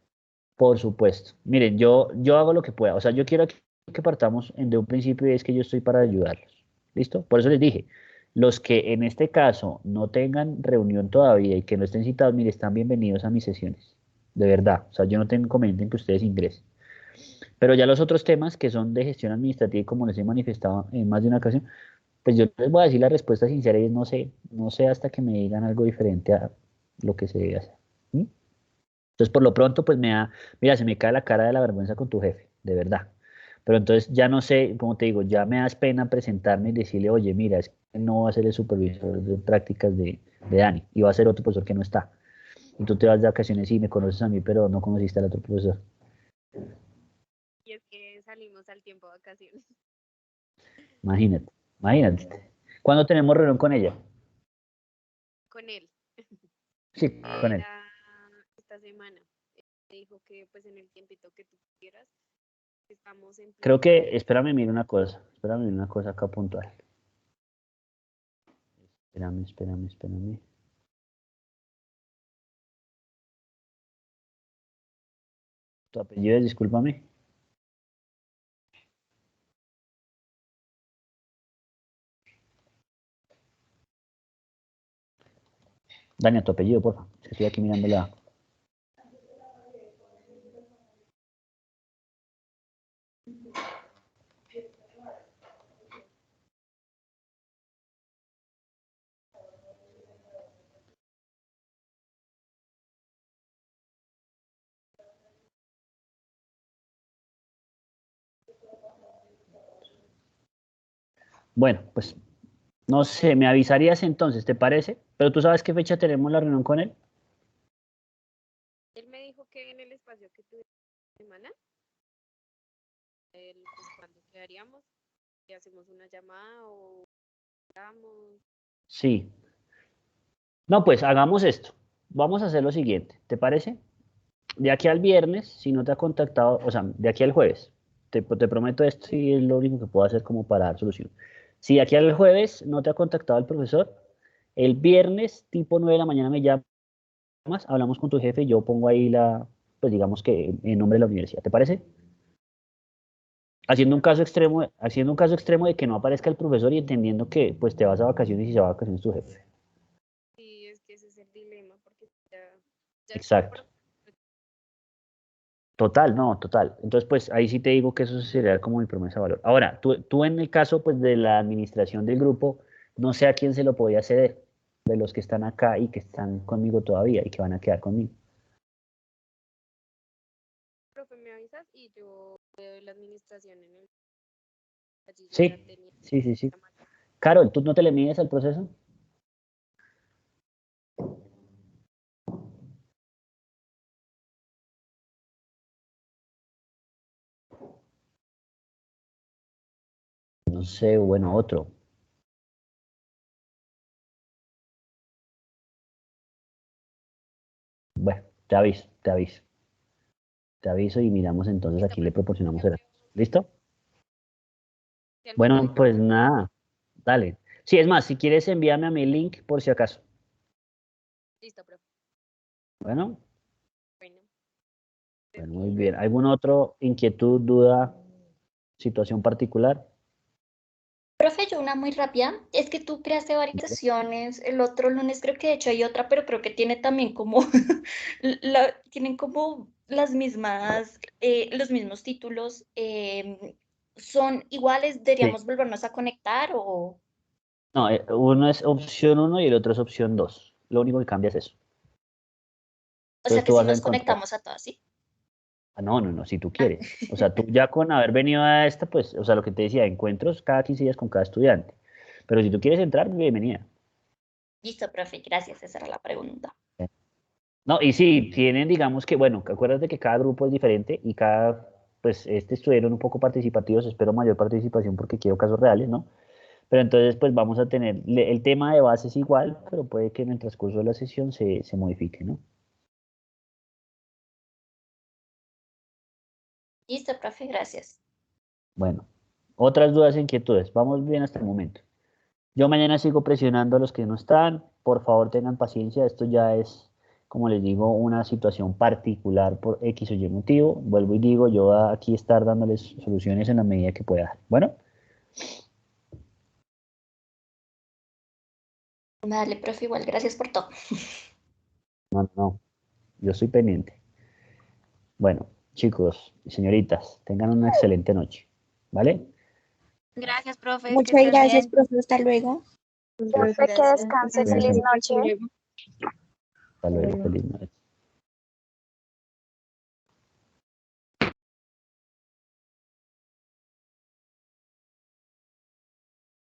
por supuesto. Miren, yo hago lo que pueda, o sea, yo quiero que partamos de un principio y es que yo estoy para ayudarlos. ¿Listo? Por eso les dije, los que en este caso no tengan reunión todavía y que no estén citados, mire, están bienvenidos a mis sesiones. De verdad, o sea, yo no tengo inconveniente en que ustedes ingresen. Pero ya los otros temas que son de gestión administrativa, y como les he manifestado en más de una ocasión, pues yo les voy a decir la respuesta sincera y es no sé hasta que me digan algo diferente a lo que se debe hacer. ¿Mm? Entonces, por lo pronto, pues mira, se me cae la cara de la vergüenza con tu jefe, de verdad. Pero entonces ya no sé, como te digo, ya me das pena presentarme y decirle, oye, mira, es que no va a ser el supervisor de prácticas de Dani, y va a ser otro profesor que no está. Y tú te vas de vacaciones y me conoces a mí, pero no conociste al otro profesor. Y es que salimos al tiempo de vacaciones Imagínate, imagínate. ¿Cuándo tenemos reunión con ella? con él. Sí, con él. Era esta semana. Me dijo que pues en el tiempito que tú quieras, estamos en Creo pleno. que, espérame una cosa acá puntual. Espérame. Tu apellido es, discúlpame. Dani, tu apellido, porfa. Es que estoy aquí mirando la. Bueno, pues no sé, me avisarías entonces, ¿te parece? Pero tú sabes qué fecha tenemos la reunión con él. Él me dijo que en el espacio que tuve esta semana, él, pues cuando quedaríamos, y hacemos una llamada o hablamos. Sí. No, pues hagamos esto. Vamos a hacer lo siguiente, ¿te parece? De aquí al viernes, si no te ha contactado, o sea, de aquí al jueves, te prometo esto y es lo único que puedo hacer como para dar solución. Si de aquí al jueves no te ha contactado el profesor, el viernes tipo 9 de la mañana me llamas, hablamos con tu jefe y yo pongo ahí pues digamos que en nombre de la universidad, ¿te parece? Haciendo un caso extremo de que no aparezca el profesor y entendiendo que pues te vas a vacaciones y se va a vacaciones tu jefe. Sí, es que ese es el dilema, porque ya es como Exacto. Total, no, total. Entonces, pues ahí sí te digo que eso sería como mi promesa de valor. Ahora, tú en el caso pues de la administración del grupo, no sé a quién se lo podía ceder, de los que están acá y que están conmigo todavía y que van a quedar conmigo. entregas y yo doy la administración en el... Allí yo Sí, ya tenía sí. Carol, ¿tú no te le mides al proceso? No sé, bueno, otro. Bueno, te aviso y miramos entonces, Listo, aquí le profe. proporcionamos Ya el... creo ¿Listo? que al Bueno, momento. pues nada, dale. Sí, es más, si quieres envíame a mi link por si acaso. Listo, profe. Bueno, Bueno, bueno, muy bien. ¿Alguna otra inquietud, duda, situación particular? Profe, yo una muy rápida. Es que tú creaste varias Vale. sesiones. El otro lunes creo que de hecho hay otra, pero creo que tiene también como, tienen como las mismas, los mismos títulos. ¿Son iguales? Sí. ¿Deberíamos volvernos a conectar o No, uno es opción 1 y el otro es opción 2. Lo único que cambia es eso. sea Entonces que tú si vas a nos encontrar... conectamos a todas, sí? Ah, no, si tú Ah, quieres. O sea, tú ya con haber venido a esta, pues, o sea, lo que te decía, encuentros cada 15 días con cada estudiante. Pero si tú quieres entrar, bienvenida. listo, profe, gracias. Esa era la pregunta. No, y sí, tienen, digamos que, bueno, acuérdate que cada grupo es diferente y cada, pues, estuvieron un poco participativos, espero mayor participación porque quiero casos reales, ¿no? Pero entonces, pues, vamos a tener, el tema de base es igual, pero puede que en el transcurso de la sesión se modifique, ¿no? Listo, profe, gracias. Bueno, otras dudas e inquietudes, vamos bien hasta el momento. Yo mañana sigo presionando a los que no están. Por favor, tengan paciencia. Esto ya es, como les digo, una situación particular por X o Y motivo. Vuelvo y digo, yo voy a aquí estar dándoles soluciones en la medida que pueda. Bueno, Vale, profe, igual, gracias por todo. no, yo estoy pendiente. Bueno, chicos y señoritas, tengan una excelente noche. ¿Vale? Gracias, profe, que Muchas estés gracias, bien. profe. Hasta luego. Profe, que Gracias. descanse. Bueno, Feliz Hasta noche. luego. hasta luego, feliz noche.